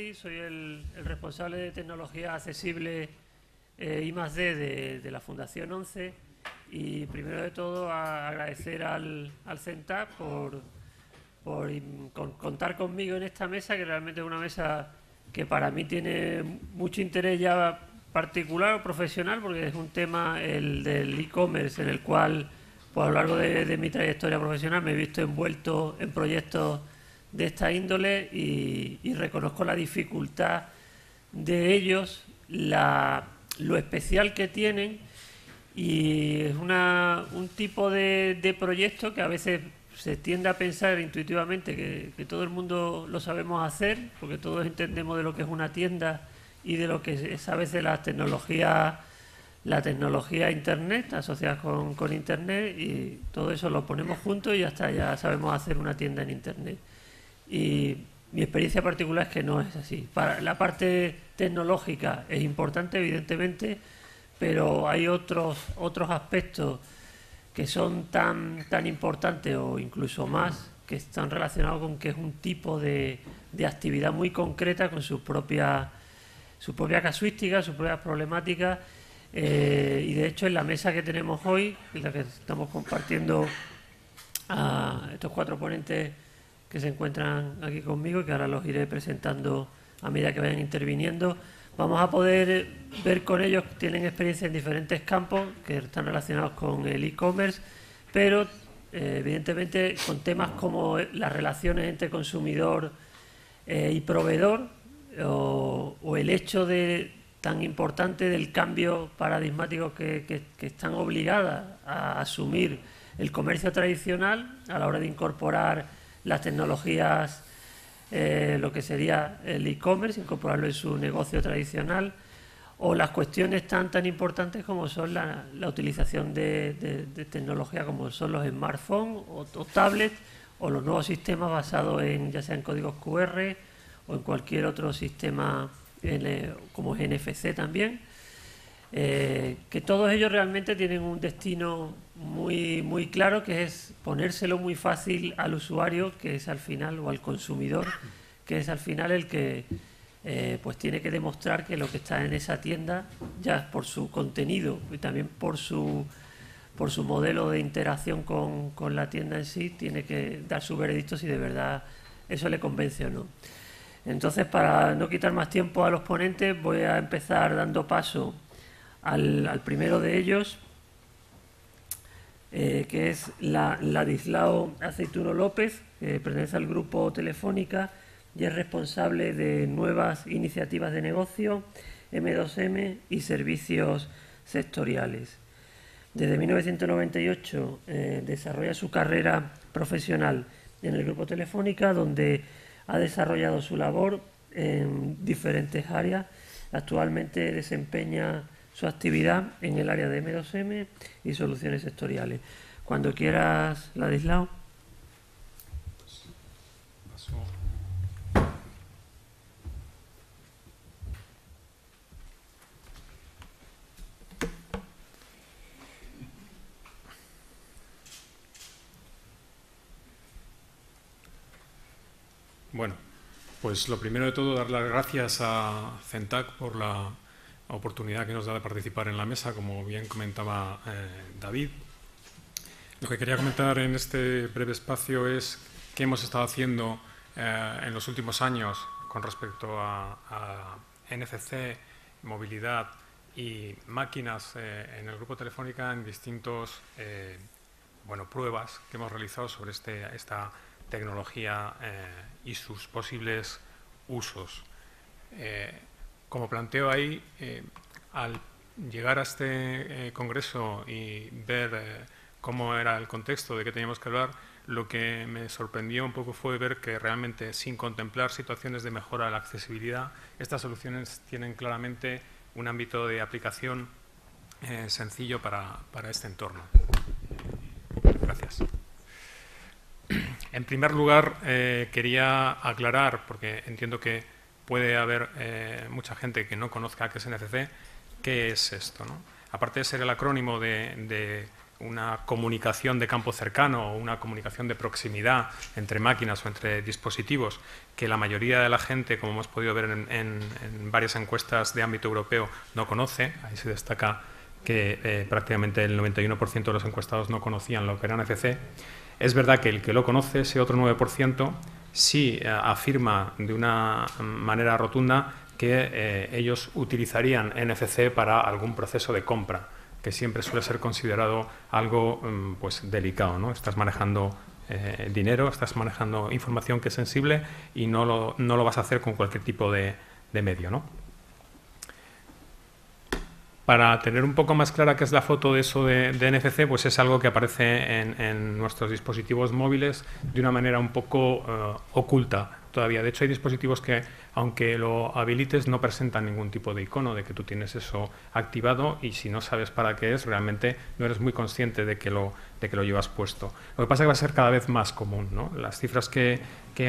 Jordi, soy el responsable de tecnología accesible I+D de la Fundación 11 y primero de todo agradecer al CENTAP por contar conmigo en esta mesa, que realmente es una mesa que para mí tiene mucho interés ya particular o profesional, porque es un tema, el del e-commerce, en el cual pues, a lo largo de mi trayectoria profesional me he visto envuelto en proyectos de esta índole y reconozco la dificultad de ellos, lo especial que tienen, y es un tipo de proyecto que a veces se tiende a pensar intuitivamente que todo el mundo lo sabemos hacer, porque todos entendemos de lo que es una tienda y de lo que es a veces la tecnología Internet, asociada con Internet, y todo eso lo ponemos juntos y hasta ya sabemos hacer una tienda en Internet. Y mi experiencia particular es que no es así. Para la parte tecnológica es importante, evidentemente, pero hay otros aspectos que son tan importantes o incluso más, que están relacionados con que es un tipo de actividad muy concreta con su propia casuística, sus propias problemáticas, y de hecho en la mesa que tenemos hoy, en la que estamos compartiendo a estos 4 ponentes que se encuentran aquí conmigo y que ahora los iré presentando a medida que vayan interviniendo, vamos a poder ver con ellos que tienen experiencia en diferentes campos que están relacionados con el e-commerce, pero evidentemente con temas como las relaciones entre consumidor y proveedor, o el hecho tan importante del cambio paradigmático que están obligadas a asumir el comercio tradicional a la hora de incorporar las tecnologías, lo que sería el e-commerce, incorporarlo en su negocio tradicional, o las cuestiones tan importantes como son la utilización de tecnología como son los smartphones o tablets, o los nuevos sistemas basados ya sea en códigos QR o en cualquier otro sistema como es NFC también, que todos ellos realmente tienen un destino muy claro, que es ponérselo muy fácil al usuario, que es al final, o al consumidor, que es al final el que pues tiene que demostrar que lo que está en esa tienda, ya por su contenido y también por su modelo de interacción con la tienda en sí, tiene que dar su veredicto si de verdad eso le convence o no. Entonces, para no quitar más tiempo a los ponentes, voy a empezar dando paso al primero de ellos, que es Ladislao Aceituno López, que pertenece al grupo Telefónica y es responsable de nuevas iniciativas de negocio, M2M y servicios sectoriales. Desde 1998 desarrolla su carrera profesional en el grupo Telefónica, donde ha desarrollado su labor en diferentes áreas. Actualmente desempeña su actividad en el área de M2M y soluciones sectoriales. Cuando quieras, Ladislao. Bueno, pues lo primero de todo, dar las gracias a CENTAC por la oportunidad que nos da de participar en la mesa, como bien comentaba David. Lo que quería comentar en este breve espacio es qué hemos estado haciendo en los últimos años con respecto a NFC, movilidad y máquinas en el grupo Telefónica en distintos pruebas que hemos realizado sobre esta tecnología y sus posibles usos. Como planteo ahí, al llegar a este congreso y ver cómo era el contexto de qué teníamos que hablar, lo que me sorprendió un poco fue ver que realmente, sin contemplar situaciones de mejora de la accesibilidad, estas soluciones tienen claramente un ámbito de aplicación sencillo para este entorno. Gracias. En primer lugar, quería aclarar, porque entiendo que puede haber mucha gente que no conozca qué es NFC, qué es esto, ¿no? Aparte de ser el acrónimo de una comunicación de campo cercano o una comunicación de proximidad entre máquinas o entre dispositivos que la mayoría de la gente, como hemos podido ver en varias encuestas de ámbito europeo, no conoce. Ahí se destaca que prácticamente el 91% de los encuestados no conocían lo que era NFC. Es verdad que el que lo conoce, ese otro 9%, sí afirma de una manera rotunda que ellos utilizarían NFC para algún proceso de compra, que siempre suele ser considerado algo pues delicado, ¿no? Estás manejando dinero, estás manejando información que es sensible y no lo vas a hacer con cualquier tipo de medio, ¿no? Para tener un poco más clara qué es la foto de eso de NFC, pues es algo que aparece en nuestros dispositivos móviles de una manera un poco oculta todavía. De hecho, hay dispositivos que, aunque lo habilites, no presentan ningún tipo de icono de que tú tienes eso activado, y si no sabes para qué es, realmente no eres muy consciente de que lo llevas puesto. Lo que pasa es que va a ser cada vez más común, ¿no? Las cifras que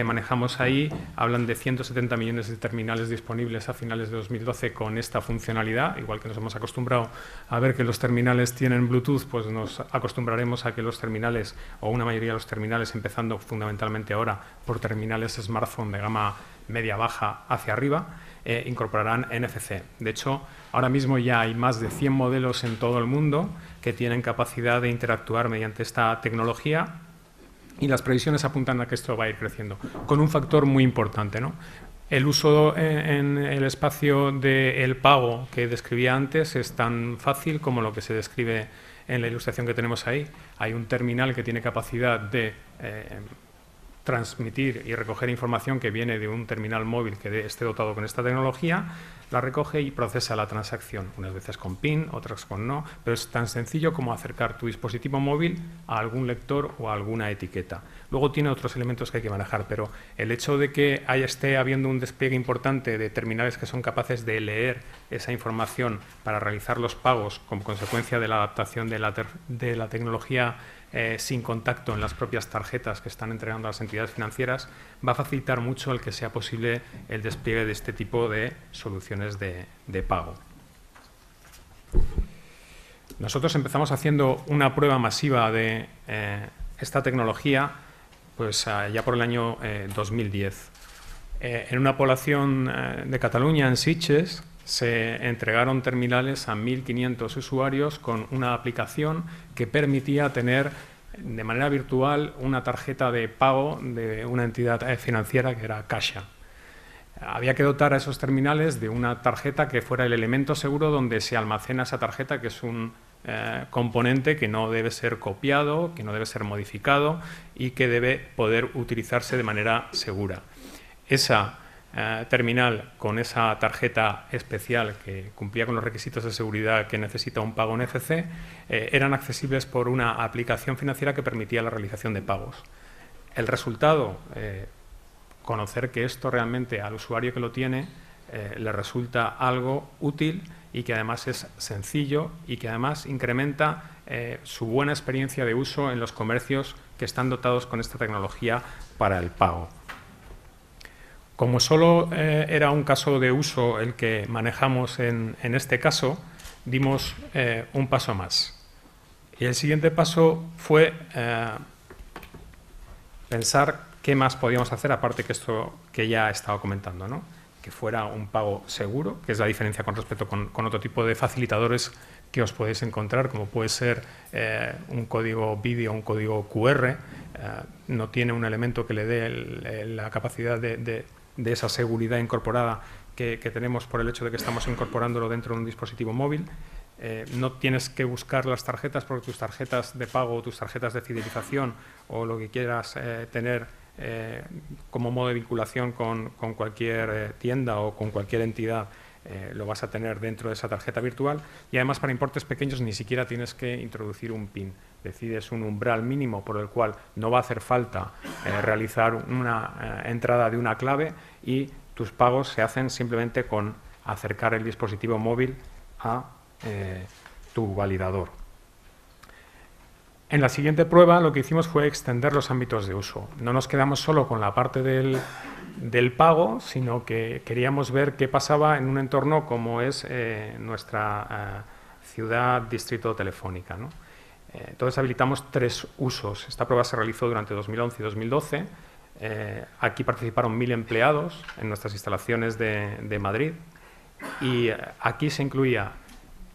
manejamos ahí hablan de 170 millones de terminales disponibles a finales de 2012 con esta funcionalidad. Igual que nos hemos acostumbrado a ver que los terminales tienen Bluetooth, pues nos acostumbraremos a que los terminales, o una mayoría de los terminales, empezando fundamentalmente ahora por terminales smartphone de gama media-baja hacia arriba, incorporarán NFC. De hecho, ahora mismo ya hay más de 100 modelos en todo el mundo que tienen capacidad de interactuar mediante esta tecnología, y las previsiones apuntan a que esto va a ir creciendo, con un factor muy importante, ¿no? El uso en el espacio del pago que describía antes es tan fácil como lo que se describe en la ilustración que tenemos ahí. Hay un terminal que tiene capacidad de transmitir y recoger información que viene de un terminal móvil que esté dotado con esta tecnología, la recoge y procesa la transacción, unas veces con PIN, otras con no, pero es tan sencillo como acercar tu dispositivo móvil a algún lector o a alguna etiqueta. Luego tiene otros elementos que hay que manejar, pero el hecho de que esté habiendo un despliegue importante de terminales que son capaces de leer esa información para realizar los pagos como consecuencia de la adaptación de la tecnología sin contacto en las propias tarjetas que están entregando a las entidades financieras, va a facilitar mucho el que sea posible el despliegue de este tipo de soluciones de pago. Nosotros empezamos haciendo una prueba masiva de esta tecnología pues ya por el año 2010. En una población de Cataluña, en Sitges, se entregaron terminales a 1.500 usuarios con una aplicación que permitía tener de manera virtual una tarjeta de pago de una entidad financiera que era Caixa. Había que dotar a esos terminales de una tarjeta que fuera el elemento seguro donde se almacena esa tarjeta, que es un componente que no debe ser copiado, que no debe ser modificado y que debe poder utilizarse de manera segura. Esa terminal con esa tarjeta especial que cumplía con los requisitos de seguridad que necesita un pago NFC eran accesibles por una aplicación financiera que permitía la realización de pagos. El resultado, conocer que esto realmente al usuario que lo tiene le resulta algo útil y que además es sencillo y que además incrementa su buena experiencia de uso en los comercios que están dotados con esta tecnología para el pago. Como solo era un caso de uso el que manejamos en este caso, dimos un paso más. Y el siguiente paso fue pensar qué más podíamos hacer, aparte que esto que ya he estado comentando, ¿no? Que fuera un pago seguro, que es la diferencia con respecto con otro tipo de facilitadores que os podéis encontrar, como puede ser un código vídeo, un código QR, no tiene un elemento que le dé la capacidad de esa seguridad incorporada que tenemos por el hecho de que estamos incorporándolo dentro de un dispositivo móvil. No tienes que buscar las tarjetas, porque tus tarjetas de pago, tus tarjetas de fidelización o lo que quieras tener como modo de vinculación con cualquier tienda o con cualquier entidad, lo vas a tener dentro de esa tarjeta virtual, y además para importes pequeños ni siquiera tienes que introducir un PIN. Decides un umbral mínimo por el cual no va a hacer falta realizar una entrada de una clave, y tus pagos se hacen simplemente con acercar el dispositivo móvil a tu validador. En la siguiente prueba lo que hicimos fue extender los ámbitos de uso. No nos quedamos solo con la parte del pago, sino que queríamos ver qué pasaba en un entorno como es nuestra ciudad distrito telefónica, ¿no? Entonces habilitamos 3 usos. Esta prueba se realizó durante 2011 y 2012. Aquí participaron 1000 empleados en nuestras instalaciones de Madrid y aquí se incluía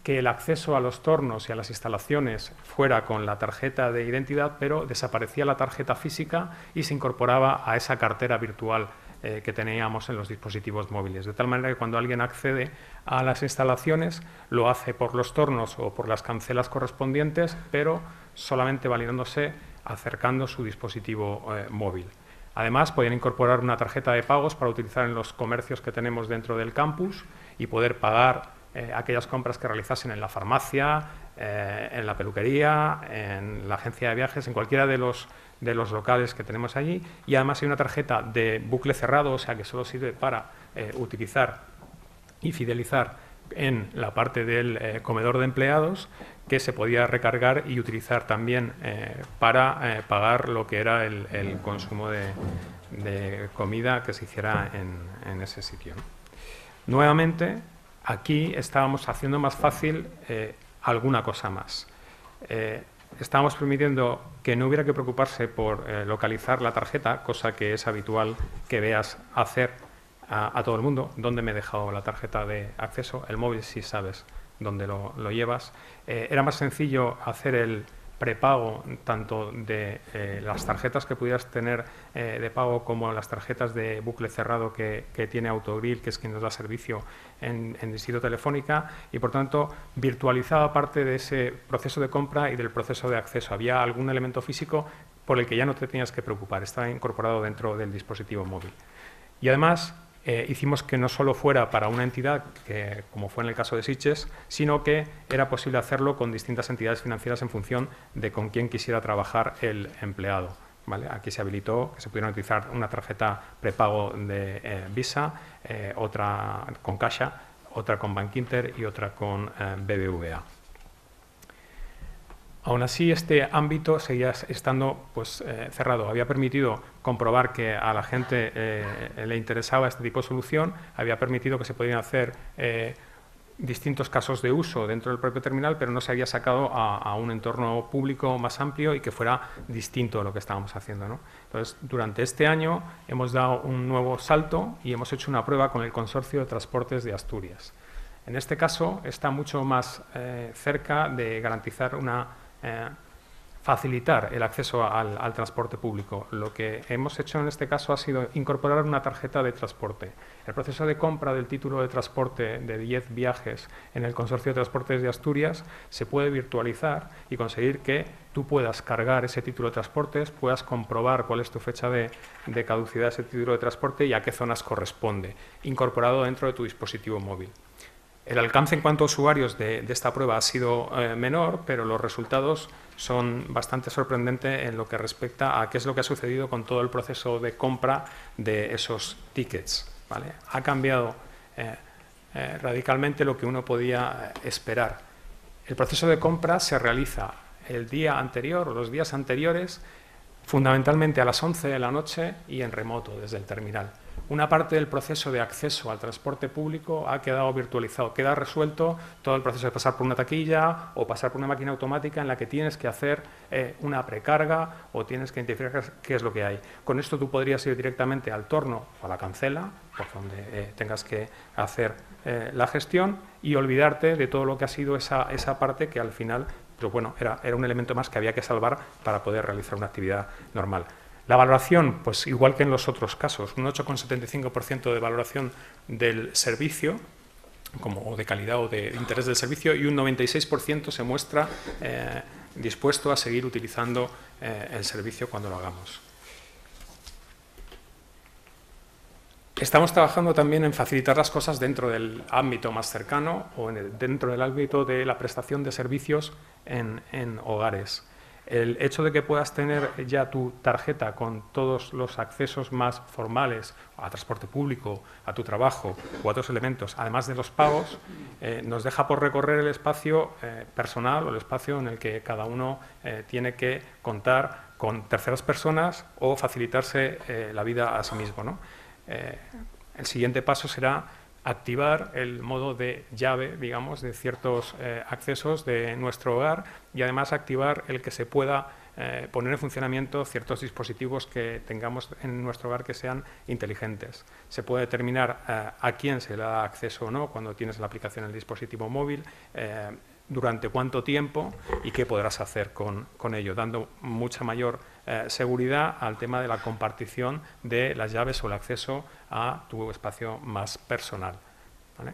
que el acceso a los tornos y a las instalaciones fuera con la tarjeta de identidad, pero desaparecía la tarjeta física y se incorporaba a esa cartera virtual que teníamos en los dispositivos móviles. De tal manera que cuando alguien accede a las instalaciones lo hace por los tornos o por las cancelas correspondientes, pero solamente validándose acercando su dispositivo móvil. Además, podían incorporar una tarjeta de pagos para utilizar en los comercios que tenemos dentro del campus y poder pagar aquellas compras que realizasen en la farmacia, en la peluquería, en la agencia de viajes, en cualquiera de los locales que tenemos allí. Y además hay una tarjeta de bucle cerrado, o sea que solo sirve para utilizar y fidelizar en la parte del comedor de empleados, que se podía recargar y utilizar también para pagar lo que era el consumo de comida que se hiciera en ese sitio, ¿no? Nuevamente, aquí estábamos haciendo más fácil alguna cosa más. Estábamos permitiendo que no hubiera que preocuparse por localizar la tarjeta, cosa que es habitual que veas hacer a todo el mundo. ¿Dónde me he dejado la tarjeta de acceso? El móvil sí sabes dónde lo llevas. Era más sencillo hacer el prepago tanto de las tarjetas que pudieras tener de pago como las tarjetas de bucle cerrado que tiene Autogrill, que es quien nos da servicio en Distrito Telefónica, y por tanto virtualizaba parte de ese proceso de compra y del proceso de acceso. Había algún elemento físico por el que ya no te tenías que preocupar, estaba incorporado dentro del dispositivo móvil. Y además hicimos que no solo fuera para una entidad, como fue en el caso de Sitges, sino que era posible hacerlo con distintas entidades financieras en función de con quién quisiera trabajar el empleado, ¿vale? Aquí se habilitó que se pudieran utilizar una tarjeta prepago de Visa, otra con Caixa, otra con Bankinter y otra con BBVA. Aún así, este ámbito seguía estando cerrado. Había permitido comprobar que a la gente le interesaba este tipo de solución, había permitido que se podían hacer distintos casos de uso dentro del propio terminal, pero no se había sacado a un entorno público más amplio y que fuera distinto de lo que estábamos haciendo, ¿no? Entonces, durante este año hemos dado un nuevo salto y hemos hecho una prueba con el Consorcio de Transportes de Asturias. En este caso, está mucho más cerca de garantizar facilitar el acceso al transporte público. Lo que hemos hecho en este caso ha sido incorporar una tarjeta de transporte. El proceso de compra del título de transporte de 10 viajes en el Consorcio de Transportes de Asturias se puede virtualizar y conseguir que tú puedas cargar ese título de transportes, puedas comprobar cuál es tu fecha de caducidad de ese título de transporte y a qué zonas corresponde, incorporado dentro de tu dispositivo móvil. El alcance en cuanto a usuarios de esta prueba ha sido menor, pero los resultados son bastante sorprendentes en lo que respecta a qué es lo que ha sucedido con todo el proceso de compra de esos tickets, ¿vale? Ha cambiado radicalmente lo que uno podía esperar. El proceso de compra se realiza el día anterior o los días anteriores, fundamentalmente a las 11 de la noche y en remoto desde el terminal. Una parte del proceso de acceso al transporte público ha quedado virtualizado, queda resuelto todo el proceso de pasar por una taquilla o pasar por una máquina automática en la que tienes que hacer una precarga o tienes que identificar qué es lo que hay. Con esto tú podrías ir directamente al torno o a la cancela, por donde tengas que hacer la gestión, y olvidarte de todo lo que ha sido esa parte que al final, pero bueno, era un elemento más que había que salvar para poder realizar una actividad normal. La valoración, pues igual que en los otros casos, un 8,75% de valoración del servicio, como de calidad o de interés del servicio, y un 96% se muestra dispuesto a seguir utilizando el servicio cuando lo hagamos. Estamos trabajando también en facilitar las cosas dentro del ámbito más cercano o dentro del ámbito de la prestación de servicios en hogares. El hecho de que puedas tener ya tu tarjeta con todos los accesos más formales a transporte público, a tu trabajo o a otros elementos, además de los pagos, nos deja por recorrer el espacio personal o el espacio en el que cada uno tiene que contar con terceras personas o facilitarse la vida a sí mismo, ¿no? El siguiente paso será activar el modo de llave, digamos, de ciertos accesos de nuestro hogar y además activar el que se pueda poner en funcionamiento ciertos dispositivos que tengamos en nuestro hogar que sean inteligentes. Se puede determinar a quién se le da acceso o no cuando tienes la aplicación en el dispositivo móvil, durante cuánto tiempo y qué podrás hacer con ello, dando mucha mayor seguridad al tema de la compartición de las llaves o el acceso a tu espacio más personal, ¿vale?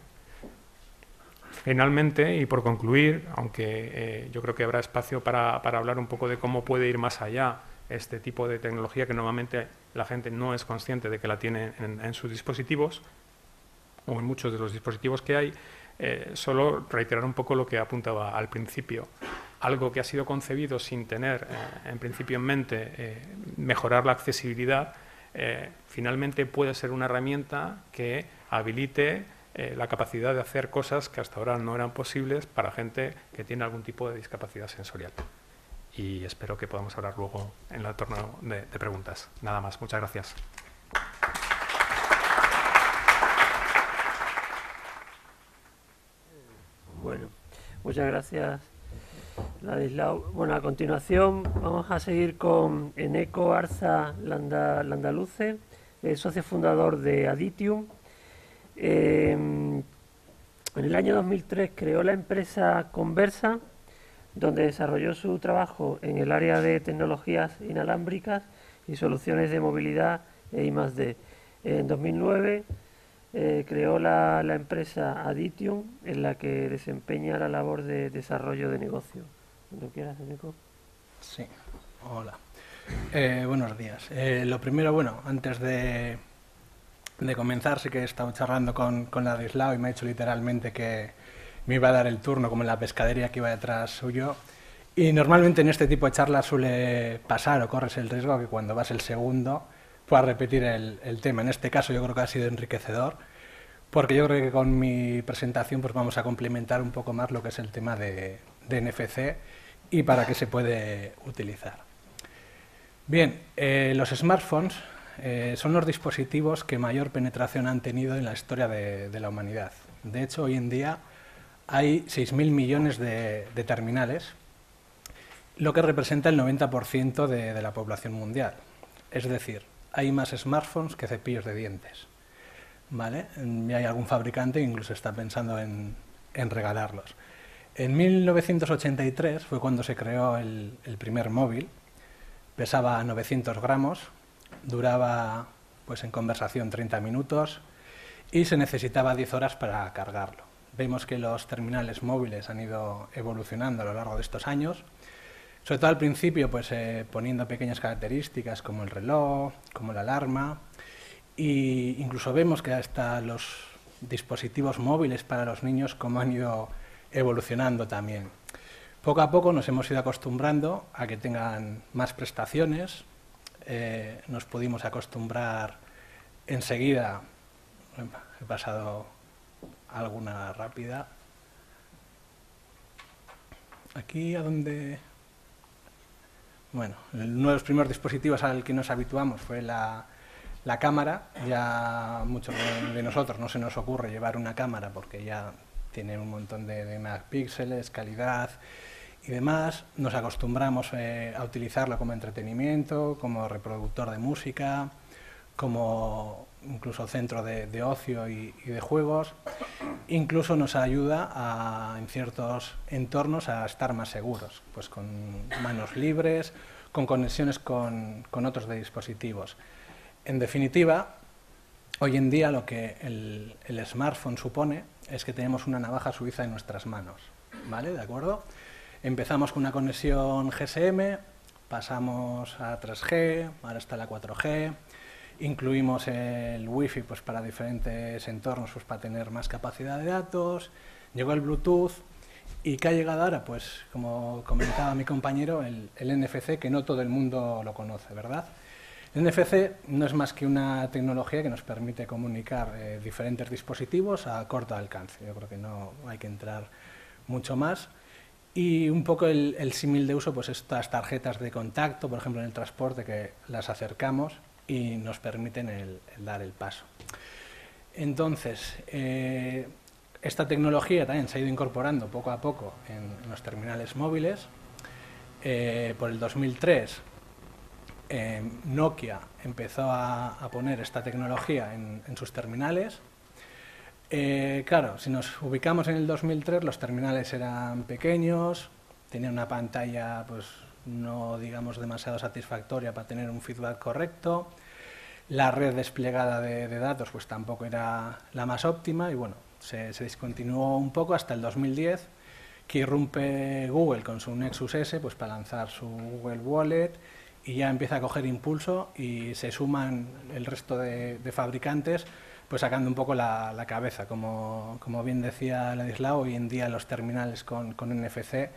Finalmente, y por concluir, aunque yo creo que habrá espacio para hablar un poco de cómo puede ir más allá este tipo de tecnología que normalmente la gente no es consciente de que la tiene en sus dispositivos o en muchos de los dispositivos que hay, solo reiterar un poco lo que apuntaba al principio. Algo que ha sido concebido sin tener en principio en mente mejorar la accesibilidad, finalmente puede ser una herramienta que habilite la capacidad de hacer cosas que hasta ahora no eran posibles para gente que tiene algún tipo de discapacidad sensorial. Y espero que podamos hablar luego en el turno de preguntas. Nada más, muchas gracias. Bueno, muchas gracias, Ladislao. Bueno, a continuación vamos a seguir con Eneko Arza Landaluce, socio fundador de Aditium. En el año 2003 creó la empresa Conversa, donde desarrolló su trabajo en el área de tecnologías inalámbricas y soluciones de movilidad e I+D. En 2009 creó la empresa Aditium, en la que desempeña la labor de desarrollo de negocio. ¿Cuando quieras, Eneko? Sí, hola. Buenos días. Lo primero, bueno, antes de comenzar, sí que he estado charlando con Ladislao y me ha dicho literalmente que me iba a dar el turno como en la pescadería que iba detrás suyo. Y normalmente en este tipo de charlas suele pasar o corres el riesgo que cuando vas el segundo puedas repetir el tema. En este caso yo creo que ha sido enriquecedor, porque yo creo que con mi presentación pues vamos a complementar un poco más lo que es el tema de NFC y para qué se puede utilizar. Bien, los smartphones son los dispositivos que mayor penetración han tenido en la historia de la humanidad. De hecho, hoy en día hay 6.000 millones de terminales, lo que representa el 90% de la población mundial. Es decir, hay más smartphones que cepillos de dientes, ¿vale? Y hay algún fabricante que incluso está pensando en regalarlos. En 1983 fue cuando se creó el primer móvil, pesaba 900 gramos, duraba pues en conversación 30 minutos y se necesitaba 10 horas para cargarlo. Vemos que los terminales móviles han ido evolucionando a lo largo de estos años, sobre todo al principio pues poniendo pequeñas características como el reloj, como la alarma, e incluso vemos que hasta los dispositivos móviles para los niños como han ido evolucionando también. Poco a poco nos hemos ido acostumbrando a que tengan más prestaciones, nos pudimos acostumbrar enseguida. He pasado alguna rápida. Aquí a donde... Bueno, uno de los primeros dispositivos al que nos habituamos fue la cámara. Ya muchos de nosotros no se nos ocurre llevar una cámara porque ya tiene un montón de megapíxeles, calidad y demás. Nos acostumbramos a utilizarlo como entretenimiento, como reproductor de música, como incluso centro de ocio y de juegos. Incluso nos ayuda en ciertos entornos a estar más seguros, pues con manos libres, con conexiones con otros dispositivos. En definitiva, hoy en día lo que el smartphone supone es que tenemos una navaja suiza en nuestras manos, ¿vale? ¿De acuerdo? Empezamos con una conexión GSM, pasamos a 3G, ahora está la 4G, incluimos el Wi-Fi pues, para diferentes entornos pues, para tener más capacidad de datos, llegó el Bluetooth y ¿qué ha llegado ahora? Pues como comentaba mi compañero, el NFC, que no todo el mundo lo conoce, ¿verdad? El NFC no es más que una tecnología que nos permite comunicar diferentes dispositivos a corto alcance. Yo creo que no hay que entrar mucho más. Y un poco el símil de uso, pues estas tarjetas de contacto, por ejemplo en el transporte, que las acercamos y nos permiten el dar el paso. Entonces, esta tecnología también se ha ido incorporando poco a poco en los terminales móviles. Por el 2003, Nokia empezó a poner esta tecnología en sus terminales. Claro, si nos ubicamos en el 2003, los terminales eran pequeños, tenían una pantalla pues no digamos demasiado satisfactoria para tener un feedback correcto. La red desplegada de datos pues tampoco era la más óptima y bueno, se discontinuó un poco hasta el 2010, que irrumpe Google con su Nexus S pues para lanzar su Google Wallet y ya empieza a coger impulso y se suman el resto de fabricantes pues sacando un poco la cabeza. Como bien decía Ladislao, hoy en día los terminales con NFC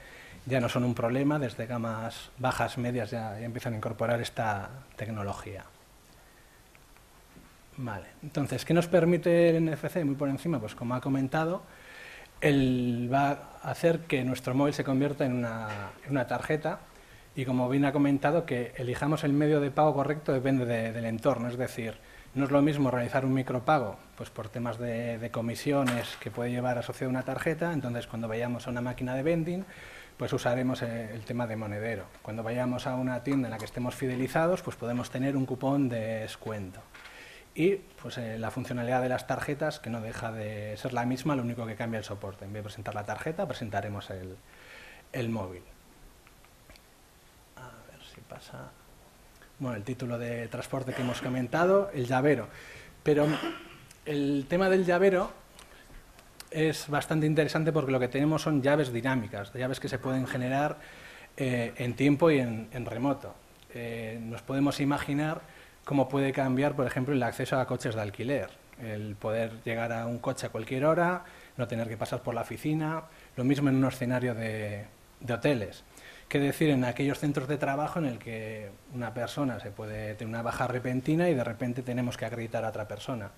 ya no son un problema, desde gamas bajas, medias ya empiezan a incorporar esta tecnología. Vale, entonces, ¿qué nos permite el NFC? Muy por encima, pues como ha comentado, él va a hacer que nuestro móvil se convierta en una tarjeta y, como bien ha comentado, que elijamos el medio de pago correcto depende del entorno. Es decir, no es lo mismo realizar un micropago pues por temas de comisiones que puede llevar asociado una tarjeta. Entonces, cuando vayamos a una máquina de vending, pues usaremos el tema de monedero. Cuando vayamos a una tienda en la que estemos fidelizados, pues podemos tener un cupón de descuento. Y pues la funcionalidad de las tarjetas, que no deja de ser la misma, lo único que cambia el soporte. En vez de presentar la tarjeta, presentaremos el móvil. A ver si pasa. Bueno, el título de transporte que hemos comentado, el llavero. Pero el tema del llavero es bastante interesante porque lo que tenemos son llaves dinámicas, llaves que se pueden generar en tiempo y en remoto. Nos podemos imaginar cómo puede cambiar, por ejemplo, el acceso a coches de alquiler, el poder llegar a un coche a cualquier hora, no tener que pasar por la oficina, lo mismo en un escenario de hoteles. Qué decir en aquellos centros de trabajo en el que una persona se puede tener una baja repentina y de repente tenemos que acreditar a otra persona.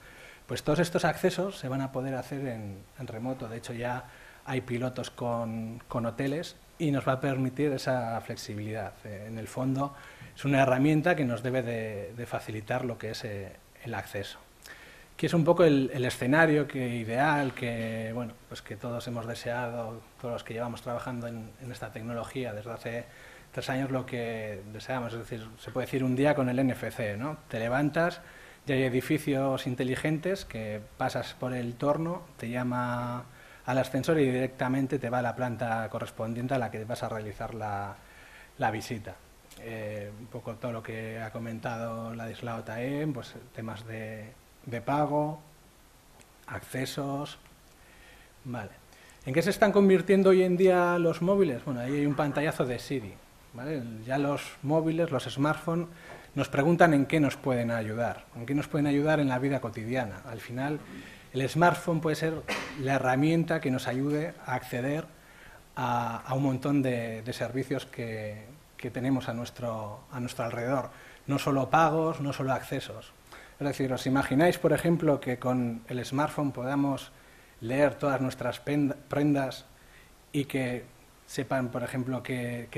Pues todos estos accesos se van a poder hacer en remoto. De hecho, ya hay pilotos con hoteles y nos va a permitir esa flexibilidad. En el fondo, es una herramienta que nos debe de facilitar lo que es el acceso. Aquí es un poco el escenario ideal que, bueno, pues que todos hemos deseado, todos los que llevamos trabajando en esta tecnología desde hace 3 años, lo que deseamos. Es decir, se puede decir un día con el NFC, ¿no? Te levantas, ya hay edificios inteligentes que pasas por el torno, te llama al ascensor y directamente te va a la planta correspondiente a la que vas a realizar la visita. Un poco todo lo que ha comentado Ladislao Taem, pues temas de pago, accesos. Vale. ¿En qué se están convirtiendo hoy en día los móviles? Bueno, ahí hay un pantallazo de Siri, ¿vale? Ya los móviles, los smartphones, nos preguntan en qué nos pueden ayudar, en qué nos pueden ayudar en la vida cotidiana. Al final, el smartphone puede ser la herramienta que nos ayude a acceder a un montón de servicios que tenemos a nuestro alrededor. No solo pagos, no solo accesos. Es decir, ¿os imagináis, por ejemplo, que con el smartphone podamos leer todas nuestras prendas y que sepan, por ejemplo, qué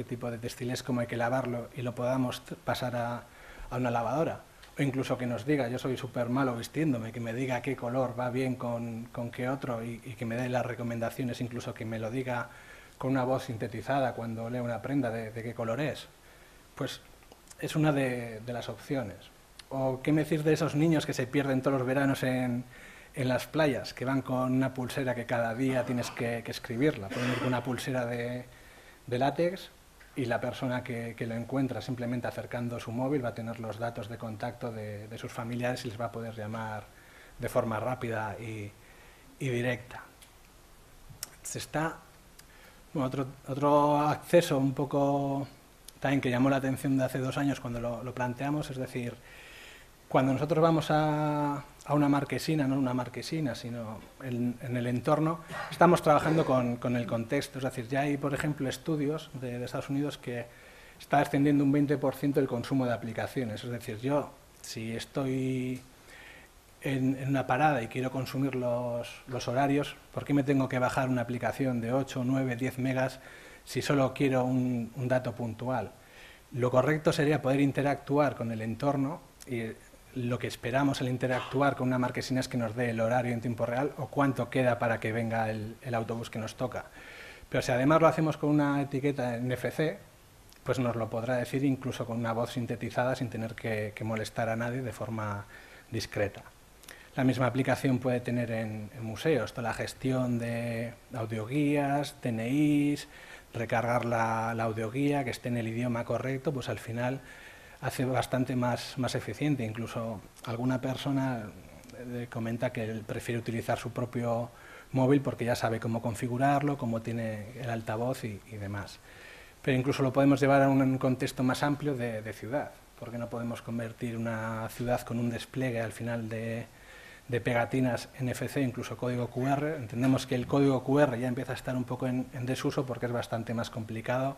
tipo de textil es, cómo hay que lavarlo y lo podamos pasar a una lavadora? O incluso que nos diga, yo soy súper malo vistiéndome, que me diga qué color va bien con qué otro y que me dé las recomendaciones, incluso que me lo diga con una voz sintetizada cuando leo una prenda de qué color es. Pues es una de las opciones. ¿O qué me decís de esos niños que se pierden todos los veranos en las playas, que van con una pulsera que cada día tienes que escribirla? Pueden ir con una pulsera de látex y la persona que lo encuentra simplemente acercando su móvil va a tener los datos de contacto de sus familiares y les va a poder llamar de forma rápida y directa. Bueno, otro acceso un poco también que llamó la atención de hace 2 años cuando lo planteamos, es decir, cuando nosotros vamos a una marquesina, no una marquesina, sino en el entorno, estamos trabajando con el contexto. Es decir, ya hay, por ejemplo, estudios de Estados Unidos que está descendiendo un 20% el consumo de aplicaciones. Es decir, yo, si estoy en una parada y quiero consumir los horarios, ¿por qué me tengo que bajar una aplicación de 8, 9, 10 megas si solo quiero un dato puntual? Lo correcto sería poder interactuar con el entorno y lo que esperamos al interactuar con una marquesina es que nos dé el horario en tiempo real o cuánto queda para que venga el autobús que nos toca. Pero si además lo hacemos con una etiqueta NFC, pues nos lo podrá decir incluso con una voz sintetizada sin tener que molestar a nadie de forma discreta. La misma aplicación puede tener en museos toda la gestión de audioguías, DNIs, recargar la audioguía, que esté en el idioma correcto, pues al final hace bastante más eficiente. Incluso alguna persona comenta que él prefiere utilizar su propio móvil porque ya sabe cómo configurarlo, cómo tiene el altavoz y demás. Pero incluso lo podemos llevar a un contexto más amplio de ciudad, porque no podemos convertir una ciudad con un despliegue al final de pegatinas NFC, incluso código QR. Entendemos que el código QR ya empieza a estar un poco en desuso porque es bastante más complicado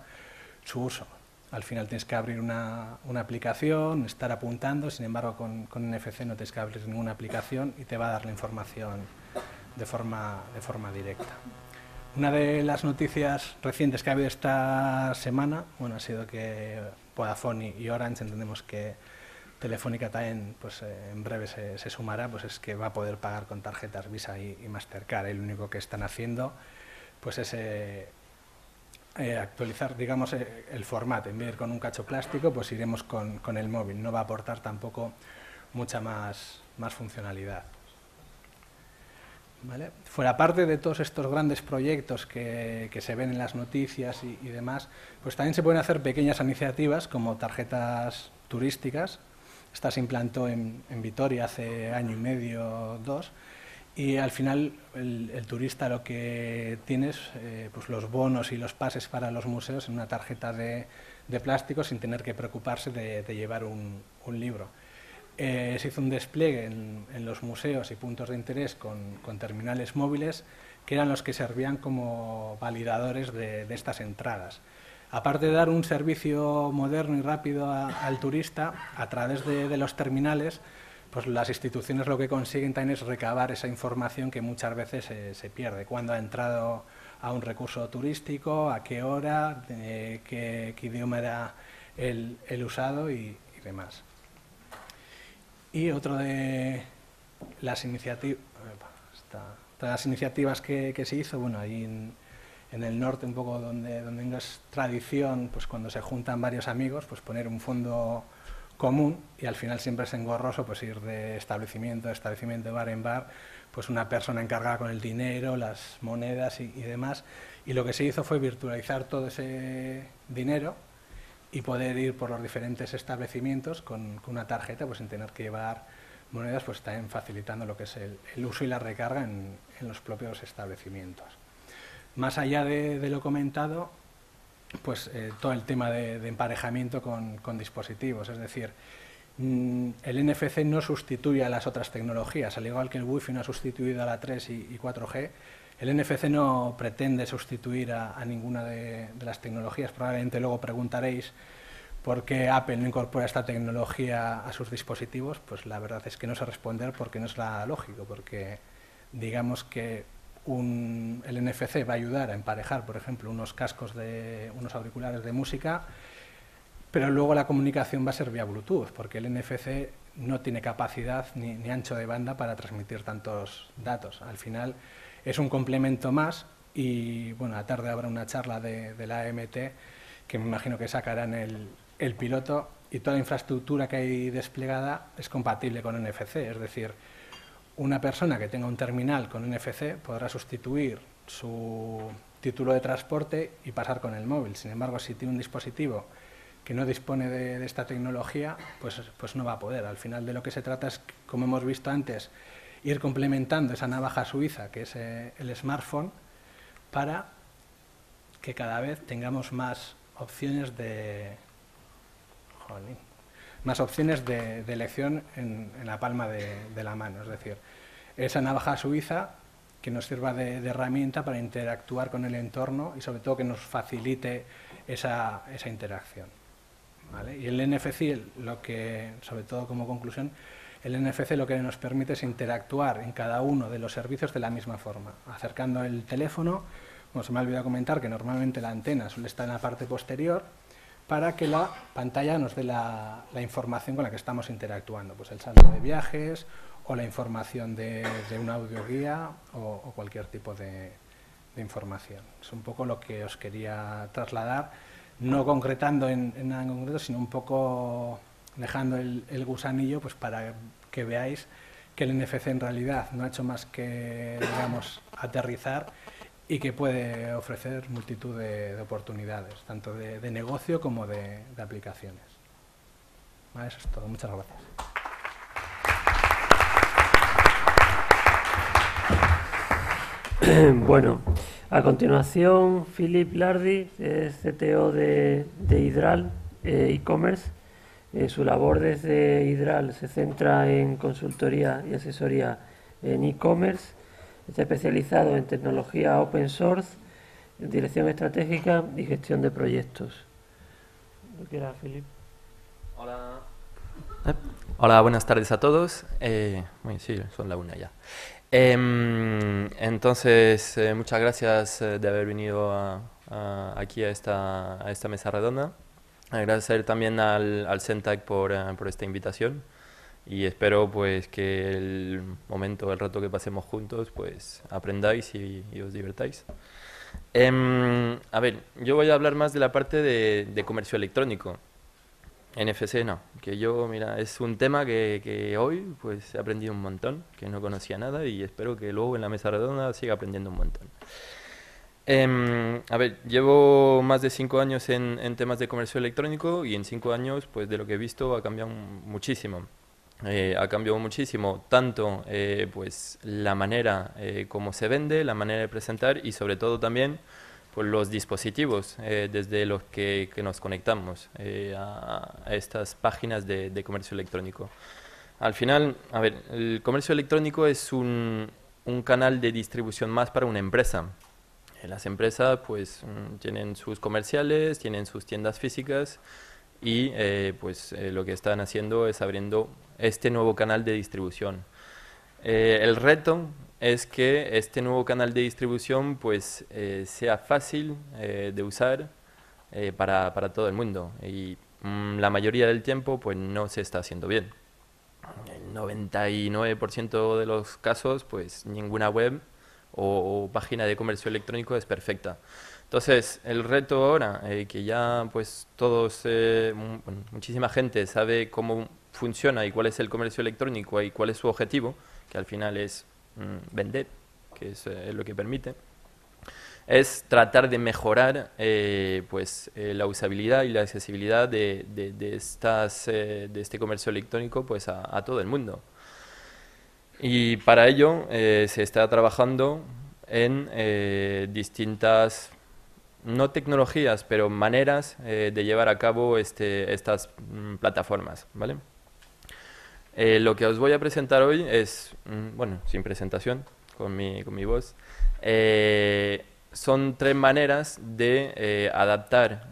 su uso. Al final tienes que abrir una aplicación, estar apuntando, sin embargo con NFC no tienes que abrir ninguna aplicación y te va a dar la información de forma directa. Una de las noticias recientes que ha habido esta semana, bueno, ha sido que Vodafone y Orange, entendemos que Telefónica también pues, en breve se sumará, pues es que va a poder pagar con tarjetas Visa y Mastercard. Y lo único que están haciendo pues es actualizar, digamos, el formato. En vez de ir con un cacho plástico, pues iremos con el móvil. No va a aportar tampoco mucha más funcionalidad. ¿Vale? Fuera parte de todos estos grandes proyectos que se ven en las noticias y demás, pues también se pueden hacer pequeñas iniciativas como tarjetas turísticas. Esta se implantó en Vitoria hace año y medio, 2, y al final el turista lo que tiene es pues los bonos y los pases para los museos en una tarjeta de plástico sin tener que preocuparse de llevar un libro. Se hizo un despliegue en los museos y puntos de interés con terminales móviles que eran los que servían como validadores de estas entradas. Aparte de dar un servicio moderno y rápido al turista, a través de los terminales, pues las instituciones lo que consiguen también es recabar esa información que muchas veces se pierde. Cuándo ha entrado a un recurso turístico, a qué hora, qué idioma era el usado y demás. Y otro de las iniciativas que se hizo, bueno, ahí en el norte, un poco donde no es tradición, pues cuando se juntan varios amigos, pues poner un fondo común, y al final siempre es engorroso pues ir de establecimiento a establecimiento, bar en bar, pues una persona encargada con el dinero, las monedas y demás. Y lo que se hizo fue virtualizar todo ese dinero y poder ir por los diferentes establecimientos con una tarjeta, pues sin tener que llevar monedas, pues también facilitando lo que es el uso y la recarga en los propios establecimientos. Más allá de lo comentado, pues todo el tema de emparejamiento con dispositivos, es decir, el NFC no sustituye a las otras tecnologías, al igual que el Wi-Fi no ha sustituido a la 3 y 4G, el NFC no pretende sustituir a ninguna de las tecnologías. Probablemente luego preguntaréis por qué Apple no incorpora esta tecnología a sus dispositivos. Pues la verdad es que no sé responder porque no es lógico, porque digamos que el NFC va a ayudar a emparejar, por ejemplo, unos auriculares de música, pero luego la comunicación va a ser vía Bluetooth, porque el NFC no tiene capacidad ni ancho de banda para transmitir tantos datos. Al final es un complemento más y, bueno, a la tarde habrá una charla de la AMT que me imagino que sacarán el piloto, y toda la infraestructura que hay desplegada es compatible con NFC, es decir, una persona que tenga un terminal con NFC podrá sustituir su título de transporte y pasar con el móvil. Sin embargo, si tiene un dispositivo que no dispone de esta tecnología, pues no va a poder. Al final de lo que se trata es, como hemos visto antes, ir complementando esa navaja suiza que es el smartphone para que cada vez tengamos más opciones de elección en la palma de la mano. Es decir, esa navaja suiza que nos sirva de herramienta para interactuar con el entorno y sobre todo que nos facilite esa interacción. ¿Vale? Y el NFC, sobre todo como conclusión, el NFC lo que nos permite es interactuar en cada uno de los servicios de la misma forma, acercando el teléfono. Bueno, se me ha olvidado comentar que normalmente la antena suele estar en la parte posterior. para que la pantalla nos dé la información con la que estamos interactuando, pues el saldo de viajes o la información de un audioguía o cualquier tipo de información. Es un poco lo que os quería trasladar, no concretando en nada en concreto, sino un poco dejando el gusanillo pues para que veáis que el NFC en realidad no ha hecho más que, digamos, aterrizar y que puede ofrecer multitud de oportunidades, tanto de negocio como de aplicaciones. Vale, eso es todo. Muchas gracias. Bueno, a continuación, Philip Lardy, es CTO de Hydral e-commerce. Su labor desde Hydral se centra en consultoría y asesoría en e-commerce. Está especializado en tecnología open source, en dirección estratégica y gestión de proyectos. ¿Lo quieras, Philip? Hola. Hola, buenas tardes a todos. Sí, son la 1 ya. Entonces, muchas gracias de haber venido aquí a esta mesa redonda. Agradecer también al CENTAC por esta invitación y espero pues que el rato que pasemos juntos pues aprendáis y os divertáis. A ver, yo voy a hablar más de la parte de comercio electrónico. NFC no, que mira, es un tema que hoy pues he aprendido un montón, que no conocía nada y espero que luego en la mesa redonda siga aprendiendo un montón. A ver, llevo más de 5 años en temas de comercio electrónico y en 5 años pues de lo que he visto ha cambiado muchísimo. Ha cambiado muchísimo tanto pues la manera como se vende, la manera de presentar y sobre todo también pues los dispositivos desde los que nos conectamos a estas páginas de comercio electrónico. Al final, a ver, el comercio electrónico es un canal de distribución más para una empresa. Las empresas pues tienen sus comerciales, tienen sus tiendas físicas y lo que están haciendo es abriendo este nuevo canal de distribución. El reto es que este nuevo canal de distribución pues sea fácil de usar para todo el mundo y la mayoría del tiempo pues no se está haciendo bien. El 99% de los casos pues ninguna web o página de comercio electrónico es perfecta. Entonces, el reto ahora, que ya pues todos, muchísima gente sabe cómo funciona y cuál es el comercio electrónico y cuál es su objetivo, que al final es vender, que es lo que permite, es tratar de mejorar la usabilidad y la accesibilidad de este comercio electrónico pues a todo el mundo. Y para ello se está trabajando en distintas, no tecnologías, pero maneras de llevar a cabo estas plataformas, ¿vale? Lo que os voy a presentar hoy es, sin presentación, con mi voz, son 3 maneras de adaptar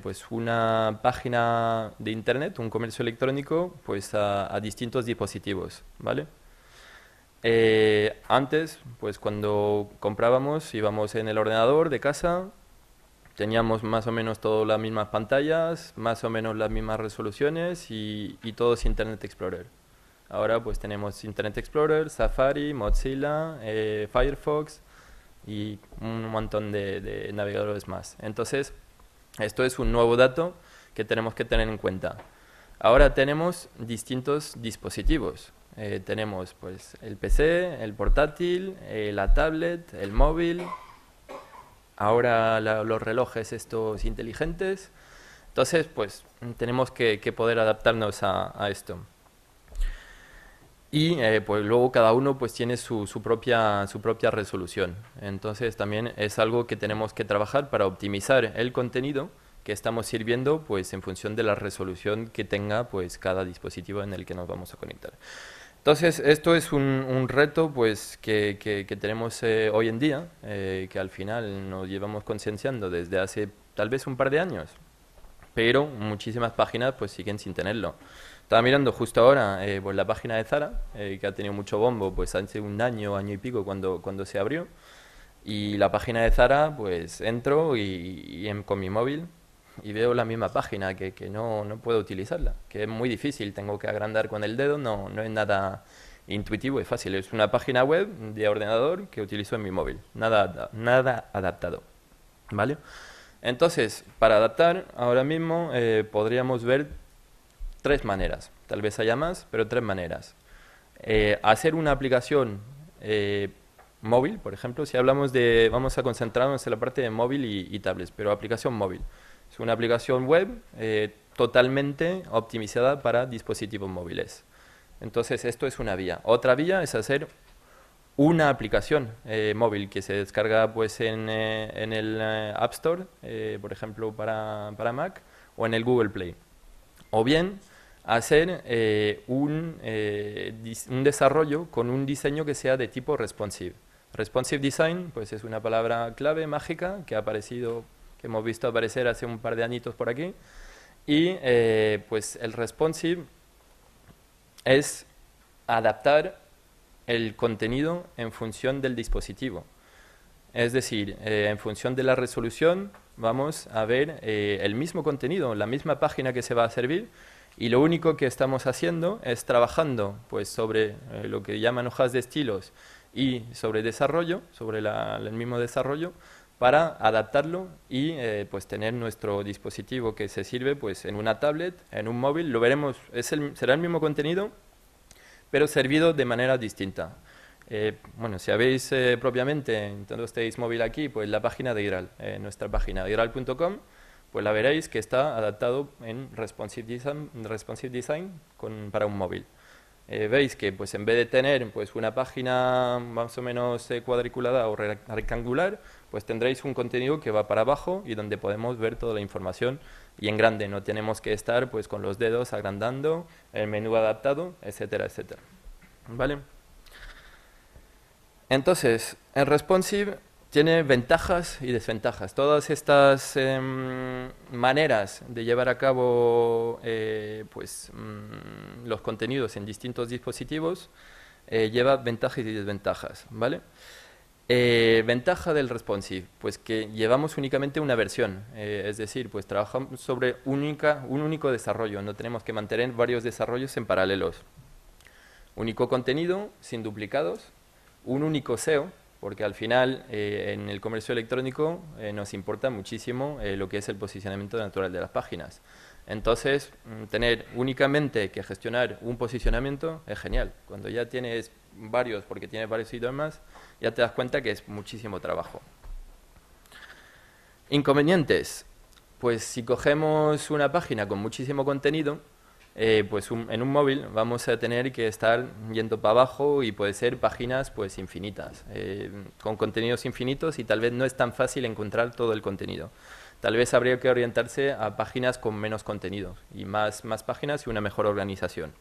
pues una página de internet, un comercio electrónico, pues a distintos dispositivos, ¿vale? Antes, pues cuando comprábamos, íbamos en el ordenador de casa, teníamos más o menos todas las mismas pantallas, más o menos las mismas resoluciones y todos Internet Explorer. Ahora pues tenemos Internet Explorer, Safari, Mozilla, Firefox y un montón de navegadores más. Entonces, esto es un nuevo dato que tenemos que tener en cuenta. Ahora tenemos distintos dispositivos. Tenemos pues el PC, el portátil, la tablet, el móvil, ahora los relojes estos inteligentes. Entonces pues tenemos que poder adaptarnos a esto. Y pues luego cada uno pues tiene su propia resolución. Entonces también es algo que tenemos que trabajar para optimizar el contenido que estamos sirviendo pues en función de la resolución que tenga pues cada dispositivo en el que nos vamos a conectar. Entonces, esto es un reto pues, que tenemos hoy en día, que al final nos llevamos concienciando desde hace tal vez un par de años, pero muchísimas páginas pues, siguen sin tenerlo. Estaba mirando justo ahora pues, la página de Zara, que ha tenido mucho bombo pues, hace un año y pico cuando se abrió, y la página de Zara, pues entro con mi móvil y veo la misma página que no puedo utilizarla, que es muy difícil, tengo que agrandar con el dedo, no es nada intuitivo y fácil, es una página web de ordenador que utilizo en mi móvil, nada adaptado, ¿vale? Entonces, para adaptar, ahora mismo podríamos ver 3 maneras, tal vez haya más, pero 3 maneras. Hacer una aplicación móvil, por ejemplo, si hablamos vamos a concentrarnos en la parte de móvil y tablets, pero aplicación móvil. Es una aplicación web totalmente optimizada para dispositivos móviles. Entonces, esto es una vía. Otra vía es hacer una aplicación móvil que se descarga pues en el App Store, por ejemplo, para Mac, o en el Google Play. O bien hacer un desarrollo con un diseño que sea de tipo responsive. Responsive design pues es una palabra clave, mágica, que ha aparecido, que hemos visto aparecer hace un par de añitos por aquí. Y pues el responsive es adaptar el contenido en función del dispositivo. Es decir, en función de la resolución vamos a ver el mismo contenido, la misma página que se va a servir, y lo único que estamos haciendo es trabajando pues, sobre lo que llaman hojas de estilos y sobre desarrollo, sobre el mismo desarrollo, para adaptarlo y pues tener nuestro dispositivo que se sirve pues, en una tablet, en un móvil. Lo veremos, será el mismo contenido, pero servido de manera distinta. Bueno, si habéis propiamente Nintendo States Móvil aquí, pues la página de Idral, nuestra página idral.com, pues la veréis que está adaptado en responsive design para un móvil. Veis que pues en vez de tener pues una página más o menos cuadriculada o rectangular, pues tendréis un contenido que va para abajo y donde podemos ver toda la información y en grande, no tenemos que estar pues con los dedos agrandando, el menú adaptado, etcétera, etcétera. ¿Vale? Entonces, el responsive tiene ventajas y desventajas. Todas estas maneras de llevar a cabo los contenidos en distintos dispositivos lleva ventajas y desventajas, ¿vale? Ventaja del responsive, pues que llevamos únicamente una versión, es decir, pues trabajamos sobre un único desarrollo, no tenemos que mantener varios desarrollos en paralelos. Único contenido, sin duplicados, un único SEO, porque al final en el comercio electrónico nos importa muchísimo lo que es el posicionamiento natural de las páginas. Entonces, tener únicamente que gestionar un posicionamiento es genial. Cuando ya tienes varios, porque tienes varios idiomas, ya te das cuenta que es muchísimo trabajo. Inconvenientes. Pues si cogemos una página con muchísimo contenido, pues en un móvil vamos a tener que estar yendo para abajo y puede ser páginas pues infinitas, con contenidos infinitos y tal vez no es tan fácil encontrar todo el contenido. Tal vez habría que orientarse a páginas con menos contenido y más páginas y una mejor organización.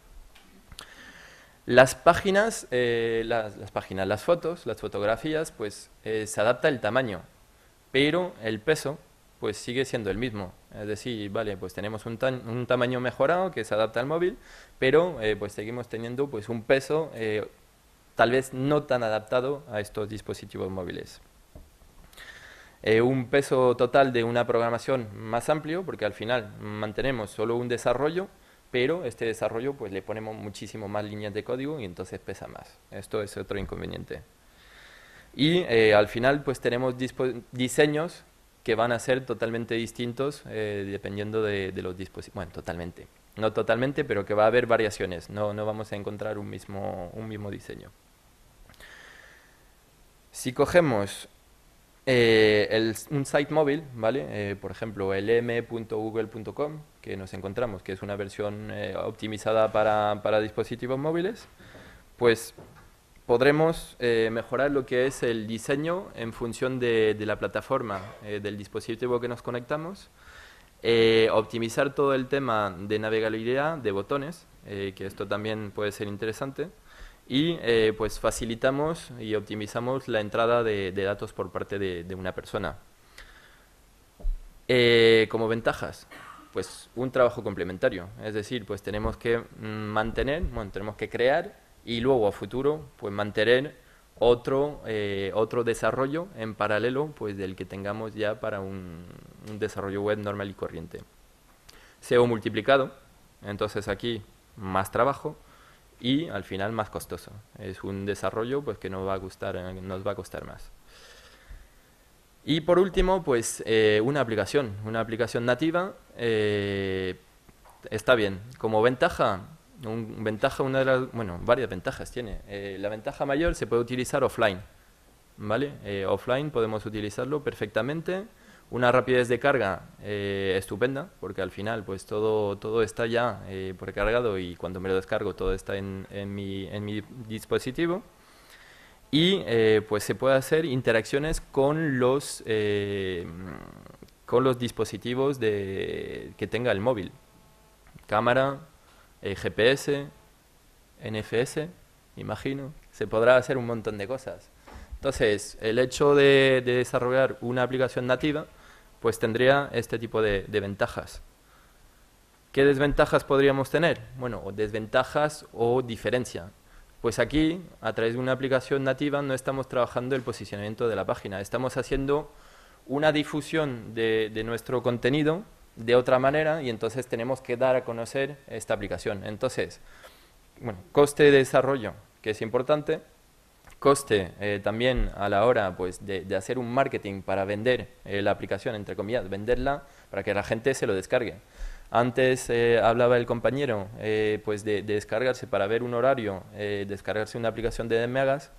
Las páginas, las fotos, las fotografías, pues se adapta el tamaño, pero el peso pues sigue siendo el mismo. Es decir, vale, pues tenemos un tamaño mejorado que se adapta al móvil, pero pues seguimos teniendo pues un peso tal vez no tan adaptado a estos dispositivos móviles. Un peso total de una programación más amplio, porque al final mantenemos solo un desarrollo, pero este desarrollo pues le ponemos muchísimo más líneas de código y entonces pesa más. Esto es otro inconveniente. Y al final pues tenemos diseños que van a ser totalmente distintos dependiendo de los dispositivos. Bueno, totalmente. No totalmente, pero que va a haber variaciones. No vamos a encontrar un mismo diseño. Si cogemos un site móvil, ¿vale? Por ejemplo, el m.google.com, que nos encontramos, que es una versión optimizada para dispositivos móviles, pues podremos mejorar lo que es el diseño en función de la plataforma del dispositivo que nos conectamos, optimizar todo el tema de navegabilidad de botones, que esto también puede ser interesante, y pues facilitamos y optimizamos la entrada de datos por parte de una persona. Como ventajas, pues un trabajo complementario, es decir, pues tenemos que tenemos que crear y luego a futuro pues mantener otro desarrollo en paralelo pues del que tengamos ya para un desarrollo web normal y corriente. SEO multiplicado, entonces aquí más trabajo y al final más costoso. Es un desarrollo pues, que nos va a costar más. Y por último, pues una aplicación nativa está bien. Como ventaja, varias ventajas tiene. La ventaja mayor se puede utilizar offline, ¿vale? Offline podemos utilizarlo perfectamente. Una rapidez de carga estupenda, porque al final pues todo está ya precargado y cuando me lo descargo todo está en mi dispositivo. Y pues se puede hacer interacciones con los dispositivos que tenga el móvil. Cámara, GPS, NFS, imagino. Se podrá hacer un montón de cosas. Entonces, el hecho de desarrollar una aplicación nativa, pues tendría este tipo de ventajas. ¿Qué desventajas podríamos tener? Bueno, o desventajas o diferencia. Pues aquí, a través de una aplicación nativa, no estamos trabajando el posicionamiento de la página. Estamos haciendo una difusión de nuestro contenido de otra manera y entonces tenemos que dar a conocer esta aplicación. Entonces, bueno, coste de desarrollo, que es importante. Coste también a la hora pues, de hacer un marketing para vender la aplicación, entre comillas, venderla para que la gente se lo descargue. Antes hablaba el compañero pues de descargarse para ver un horario, descargarse una aplicación de 10 megas,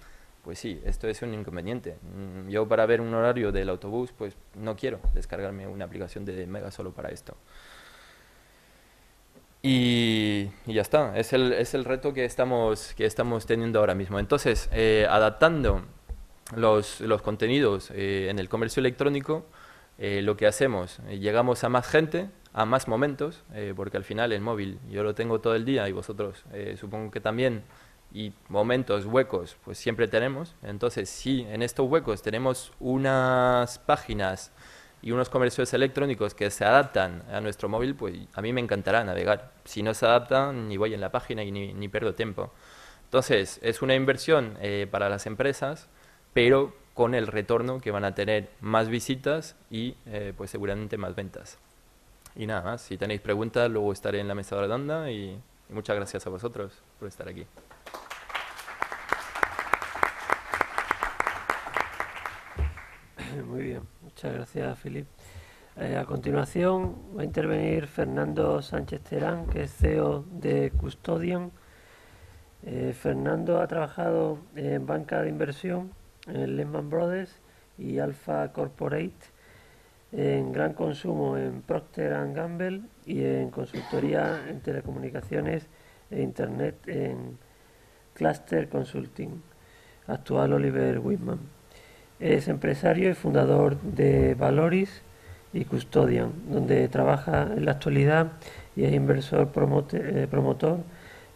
pues sí, esto es un inconveniente. Yo para ver un horario del autobús, pues no quiero descargarme una aplicación de 10 megas solo para esto. Y ya está, es el reto que estamos teniendo ahora mismo. Entonces, adaptando los contenidos en el comercio electrónico, lo que hacemos, llegamos a más gente, a más momentos, porque al final el móvil yo lo tengo todo el día y vosotros supongo que también, y momentos, huecos, pues siempre tenemos. Entonces, si en estos huecos tenemos unas páginas y unos comercios electrónicos que se adaptan a nuestro móvil, pues a mí me encantará navegar. Si no se adaptan, ni voy en la página y ni pierdo tiempo. Entonces, es una inversión para las empresas, pero con el retorno que van a tener más visitas y pues seguramente más ventas. Y nada más, si tenéis preguntas, luego estaré en la mesa redonda y muchas gracias a vosotros por estar aquí. Muy bien, muchas gracias, Filip. A continuación va a intervenir Fernando Sánchez Terán, que es CEO de Custodian. Fernando ha trabajado en banca de inversión, en Lehman Brothers y Alpha Corporate, en gran consumo en Procter & Gamble y en consultoría en telecomunicaciones e Internet en Cluster Consulting, actual Oliver Wyman. Es empresario y fundador de Valoris y Custodian, donde trabaja en la actualidad y es inversor promotor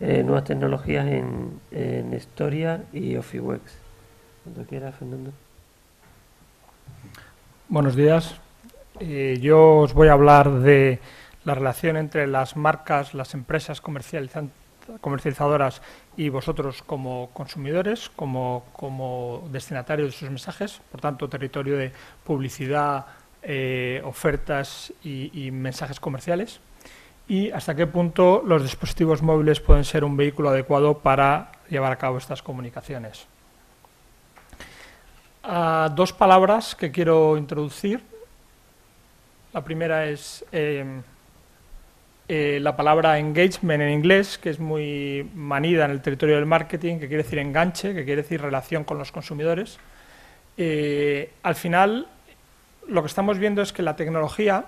nuevas tecnologías en Storia y Officeworks. Cuando quieras, Fernando. Buenos días. Yo os voy a hablar de la relación entre las marcas, las empresas comercializadoras y vosotros como consumidores, como destinatarios de sus mensajes, por tanto, territorio de publicidad, ofertas y mensajes comerciales, y hasta qué punto los dispositivos móviles pueden ser un vehículo adecuado para llevar a cabo estas comunicaciones. Dos palabras que quiero introducir. La primera es la palabra engagement en inglés, que es muy manida en el territorio del marketing, que quiere decir enganche, que quiere decir relación con los consumidores. Al final, lo que estamos viendo es que la tecnología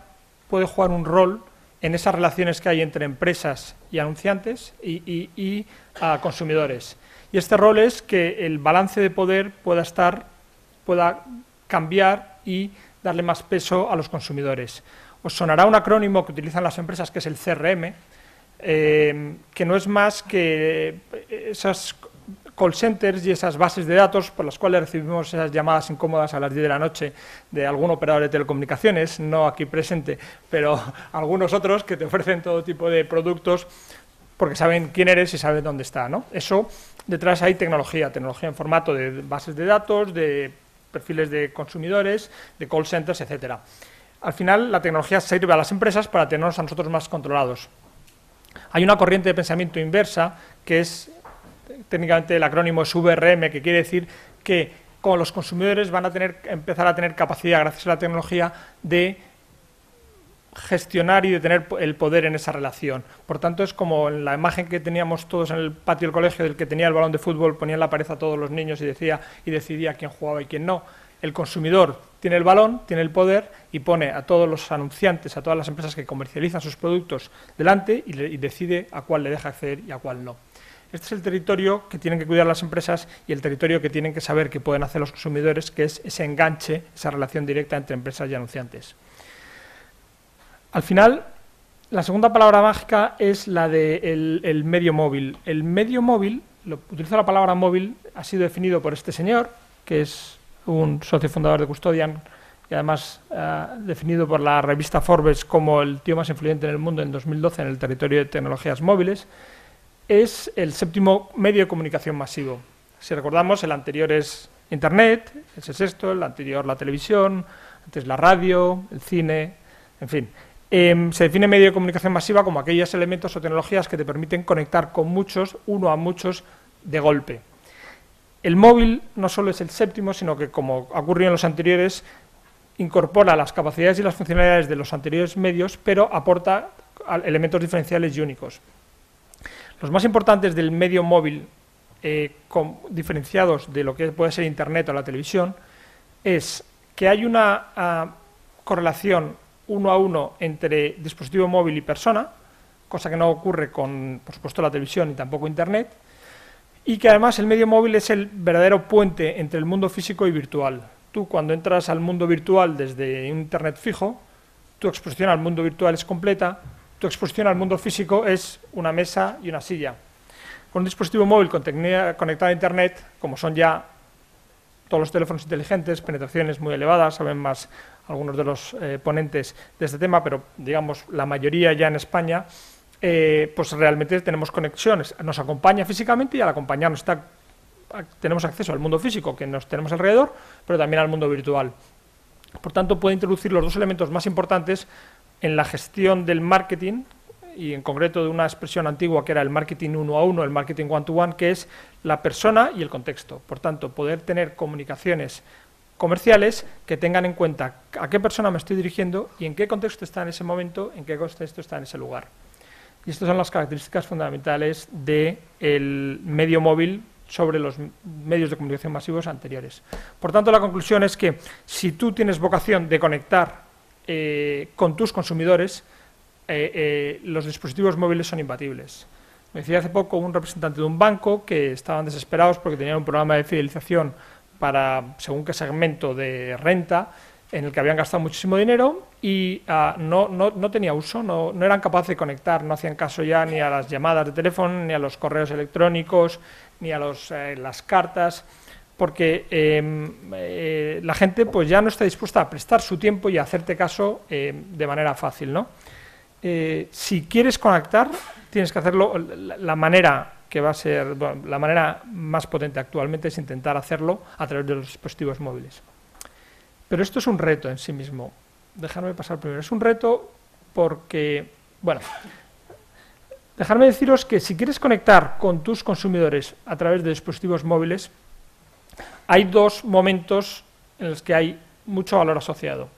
puede jugar un rol en esas relaciones que hay entre empresas y anunciantes y consumidores. Y este rol es que el balance de poder pueda cambiar y darle más peso a los consumidores. Os sonará un acrónimo que utilizan las empresas, que es el CRM, que no es más que esas call centers y esas bases de datos por las cuales recibimos esas llamadas incómodas a las 10 de la noche de algún operador de telecomunicaciones, no aquí presente, pero algunos otros que te ofrecen todo tipo de productos porque saben quién eres y saben dónde está, ¿no? Eso, detrás hay tecnología en formato de bases de datos, de perfiles de consumidores, de call centers, etcétera. al final la tecnología sirve a las empresas para tenernos a nosotros más controlados. Hay una corriente de pensamiento inversa, que es técnicamente el acrónimo es VRM, que quiere decir que como los consumidores van a empezar a tener capacidad, gracias a la tecnología, de gestionar y de tener el poder en esa relación. Por tanto, es como en la imagen que teníamos todos en el patio del colegio, del que tenía el balón de fútbol, ponía en la pared a todos los niños y decidía quién jugaba y quién no. El consumidor tiene el balón, tiene el poder y pone a todos los anunciantes, a todas las empresas que comercializan sus productos delante y decide a cuál le deja acceder y a cuál no. Este es el territorio que tienen que cuidar las empresas y el territorio que tienen que saber que pueden hacer los consumidores, que es ese enganche, esa relación directa entre empresas y anunciantes. Al final, la segunda palabra mágica es la del medio móvil. El medio móvil, utilizo la palabra móvil, ha sido definido por este señor, que es un socio fundador de Custodian, y además definido por la revista Forbes como el tío más influyente en el mundo en 2012 en el territorio de tecnologías móviles. Es el séptimo medio de comunicación masivo. Si recordamos, el anterior es Internet, ese es esto, el anterior la televisión, antes la radio, el cine, en fin. Se define medio de comunicación masiva como aquellos elementos o tecnologías que te permiten conectar con muchos, uno a muchos, de golpe. El móvil no solo es el séptimo, sino que, como ha ocurrido en los anteriores, incorpora las capacidades y las funcionalidades de los anteriores medios, pero aporta elementos diferenciales y únicos. Los más importantes del medio móvil, diferenciados de lo que puede ser Internet o la televisión, es que hay una correlación uno a uno entre dispositivo móvil y persona, cosa que no ocurre con, por supuesto, la televisión y tampoco Internet, y que además el medio móvil es el verdadero puente entre el mundo físico y virtual. Tú, cuando entras al mundo virtual desde Internet fijo, tu exposición al mundo virtual es completa, tu exposición al mundo físico es una mesa y una silla. Con un dispositivo móvil conectado a Internet, como son ya todos los teléfonos inteligentes, penetraciones muy elevadas, saben más algunos de los ponentes de este tema, pero digamos la mayoría ya en España, pues realmente tenemos conexiones. Nos acompaña físicamente y al acompañarnos tenemos acceso al mundo físico que nos tenemos alrededor, pero también al mundo virtual. Por tanto, puede introducir los dos elementos más importantes en la gestión del marketing, y en concreto de una expresión antigua que era el marketing uno a uno, el marketing one to one, que es la persona y el contexto. Por tanto, poder tener comunicaciones comerciales que tengan en cuenta a qué persona me estoy dirigiendo y en qué contexto está en ese momento, en qué contexto está en ese lugar. Y estas son las características fundamentales del medio móvil sobre los medios de comunicación masivos anteriores. Por tanto, la conclusión es que si tú tienes vocación de conectar con tus consumidores, los dispositivos móviles son imbatibles. Me decía hace poco un representante de un banco que estaban desesperados porque tenían un programa de fidelización para según qué segmento de renta en el que habían gastado muchísimo dinero y no tenía uso, no eran capaces de conectar, no hacían caso ya ni a las llamadas de teléfono, ni a los correos electrónicos, ni a las cartas, porque la gente pues ya no está dispuesta a prestar su tiempo y a hacerte caso de manera fácil, ¿no? Si quieres conectar, tienes que hacerlo. La manera que va a ser, bueno, la manera más potente actualmente es intentar hacerlo a través de los dispositivos móviles. Pero esto es un reto en sí mismo. Dejadme pasar primero. Es un reto porque, bueno, dejadme deciros que si quieres conectar con tus consumidores a través de dispositivos móviles, hay dos momentos en los que hay mucho valor asociado.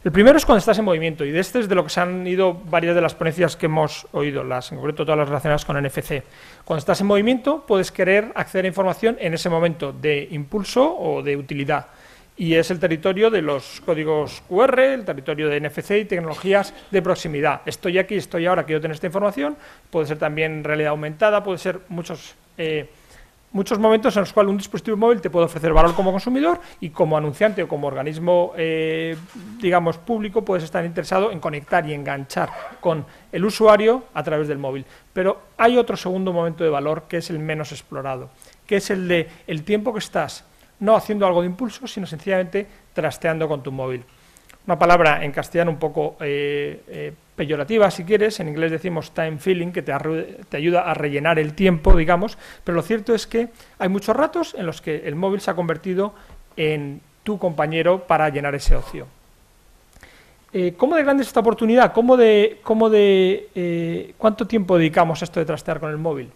El primero es cuando estás en movimiento, y de este es de lo que se han ido varias de las ponencias que hemos oído, en concreto todas las relacionadas con NFC. Cuando estás en movimiento puedes querer acceder a información en ese momento de impulso o de utilidad, y es el territorio de los códigos QR, el territorio de NFC y tecnologías de proximidad. Estoy aquí, estoy ahora, quiero tener esta información, puede ser también realidad aumentada, puede ser muchos momentos en los cuales un dispositivo móvil te puede ofrecer valor como consumidor y como anunciante o como organismo, digamos, público, puedes estar interesado en conectar y enganchar con el usuario a través del móvil. Pero hay otro segundo momento de valor que es el menos explorado, que es el de el tiempo que estás no haciendo algo de impulso, sino sencillamente trasteando con tu móvil. Una palabra en castellano un poco peyorativa, si quieres, en inglés decimos time filling, que te ayuda a rellenar el tiempo, digamos, pero lo cierto es que hay muchos ratos en los que el móvil se ha convertido en tu compañero para llenar ese ocio. ¿Cómo de grande es esta oportunidad? ¿Cuánto tiempo dedicamos a esto de trastear con el móvil?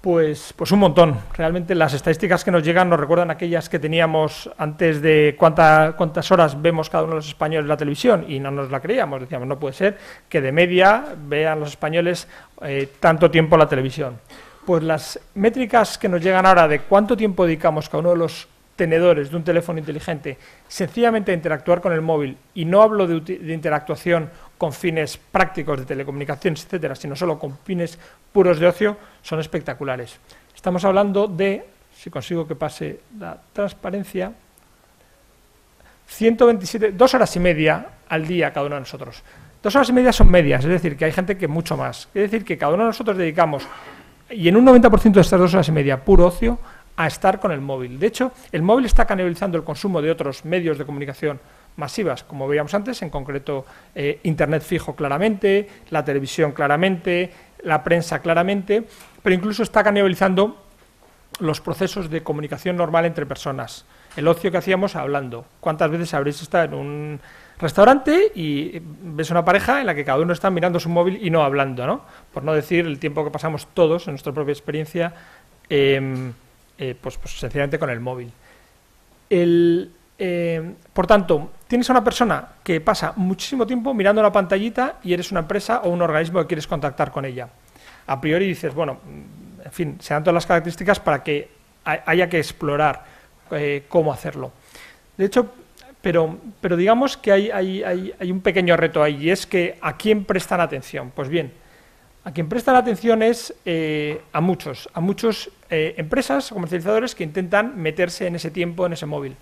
Pues un montón. Realmente las estadísticas que nos llegan nos recuerdan aquellas que teníamos antes de cuántas horas vemos cada uno de los españoles la televisión, y no nos la creíamos. Decíamos, no puede ser que de media vean los españoles tanto tiempo la televisión. Pues las métricas que nos llegan ahora de cuánto tiempo dedicamos cada uno de los tenedores de un teléfono inteligente sencillamente a interactuar con el móvil, y no hablo de interactuación con fines prácticos de telecomunicaciones, etcétera, sino solo con fines puros de ocio, son espectaculares. Estamos hablando de, si consigo que pase la transparencia, 2 horas y media al día cada uno de nosotros. 2 horas y media son medias, es decir, que hay gente que mucho más. Es decir, que cada uno de nosotros dedicamos, y en un 90% de estas 2 horas y media, puro ocio, a estar con el móvil. De hecho, el móvil está canibalizando el consumo de otros medios de comunicación masivas, como veíamos antes, en concreto Internet fijo claramente, la televisión claramente, la prensa claramente, pero incluso está canibalizando los procesos de comunicación normal entre personas. El ocio que hacíamos hablando. ¿Cuántas veces habréis estado en un restaurante y ves una pareja en la que cada uno está mirando su móvil y no hablando, ¿no? Por no decir el tiempo que pasamos todos en nuestra propia experiencia, pues sencillamente con el móvil. Por tanto, tienes a una persona que pasa muchísimo tiempo mirando la pantallita y eres una empresa o un organismo que quieres contactar con ella. A priori dices, bueno, en fin, se dan todas las características para que haya que explorar cómo hacerlo. De hecho, pero digamos que hay un pequeño reto ahí, y es que ¿a quién prestan atención? Pues bien, a quien prestan atención es a muchos empresas, comercializadores que intentan meterse en ese tiempo, en ese móvil.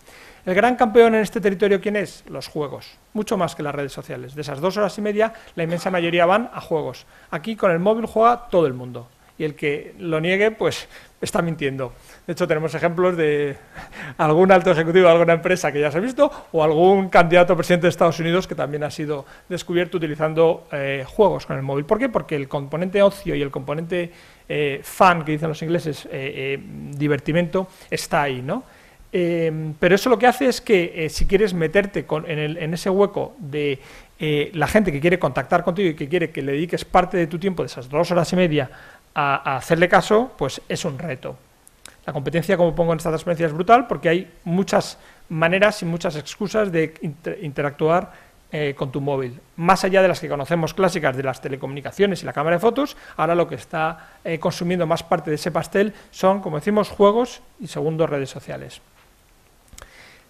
El gran campeón en este territorio, ¿quién es? Los juegos, mucho más que las redes sociales. De esas 2 horas y media, la inmensa mayoría van a juegos. Aquí con el móvil juega todo el mundo, y el que lo niegue, pues está mintiendo. De hecho, tenemos ejemplos de algún alto ejecutivo de alguna empresa que ya se ha visto, o algún candidato a presidente de Estados Unidos que también ha sido descubierto utilizando juegos con el móvil. ¿Por qué? Porque el componente ocio y el componente fun, que dicen los ingleses, divertimento, está ahí, ¿no? Pero eso lo que hace es que si quieres meterte en ese hueco de la gente que quiere contactar contigo y que quiere que le dediques parte de tu tiempo, de esas 2 horas y media, a hacerle caso, pues es un reto. La competencia, como pongo en esta transparencia, es brutal porque hay muchas maneras y muchas excusas de interactuar con tu móvil. Más allá de las que conocemos clásicas de las telecomunicaciones y la cámara de fotos, ahora lo que está consumiendo más parte de ese pastel son, como decimos, juegos y, segundo, redes sociales.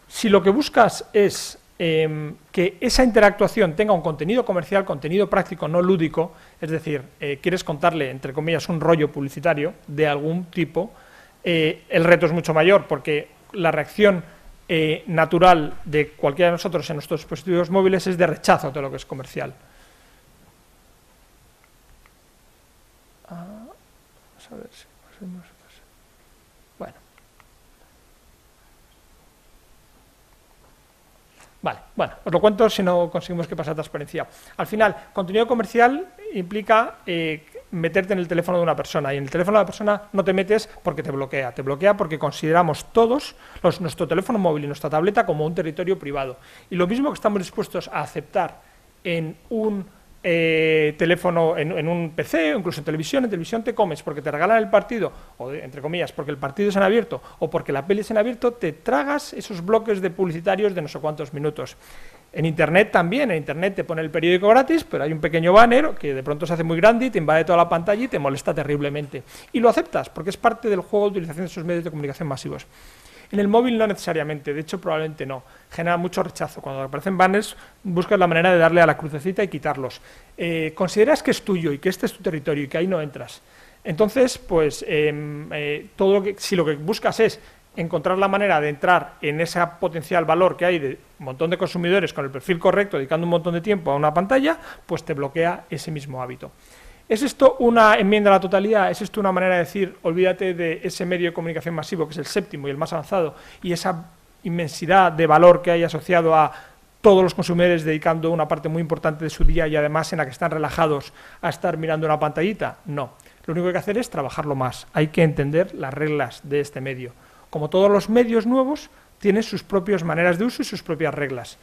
Si lo que buscas es que esa interactuación tenga un contenido comercial, contenido práctico, no lúdico, es decir, quieres contarle, entre comillas, un rollo publicitario de algún tipo, el reto es mucho mayor, porque la reacción natural de cualquiera de nosotros en nuestros dispositivos móviles es de rechazo a todo lo que es comercial. Vamos a ver si pasemos. Bueno. Vale, bueno, os lo cuento si no conseguimos que pase la transparencia. Al final, contenido comercial implica meterte en el teléfono de una persona, y en el teléfono de la persona no te metes porque te bloquea porque consideramos todos nuestro teléfono móvil y nuestra tableta como un territorio privado. Y lo mismo que estamos dispuestos a aceptar en un teléfono, en un PC, o incluso en televisión te comes porque te regalan el partido, o entre comillas, porque el partido es en abierto, o porque la peli es en abierto, te tragas esos bloques de publicitarios de no sé cuántos minutos. En Internet también, en Internet te pone el periódico gratis, pero hay un pequeño banner que de pronto se hace muy grande y te invade toda la pantalla y te molesta terriblemente. Y lo aceptas, porque es parte del juego de utilización de esos medios de comunicación masivos. En el móvil no necesariamente, de hecho probablemente no. Genera mucho rechazo. Cuando aparecen banners, buscas la manera de darle a la crucecita y quitarlos. Consideras que es tuyo y que este es tu territorio y que ahí no entras. Entonces, pues, si lo que buscas es encontrar la manera de entrar en ese potencial valor que hay de un montón de consumidores con el perfil correcto, dedicando un montón de tiempo a una pantalla, pues te bloquea ese mismo hábito. ¿Es esto una enmienda a la totalidad? ¿Es esto una manera de decir, olvídate de ese medio de comunicación masivo, que es el séptimo y el más avanzado, y esa inmensidad de valor que hay asociado a todos los consumidores dedicando una parte muy importante de su día y además en la que están relajados a estar mirando una pantallita? No. Lo único que hay que hacer es trabajarlo más. Hay que entender las reglas de este medio. Como todos los medios nuevos, tienen sus propias maneras de uso y sus propias reglas.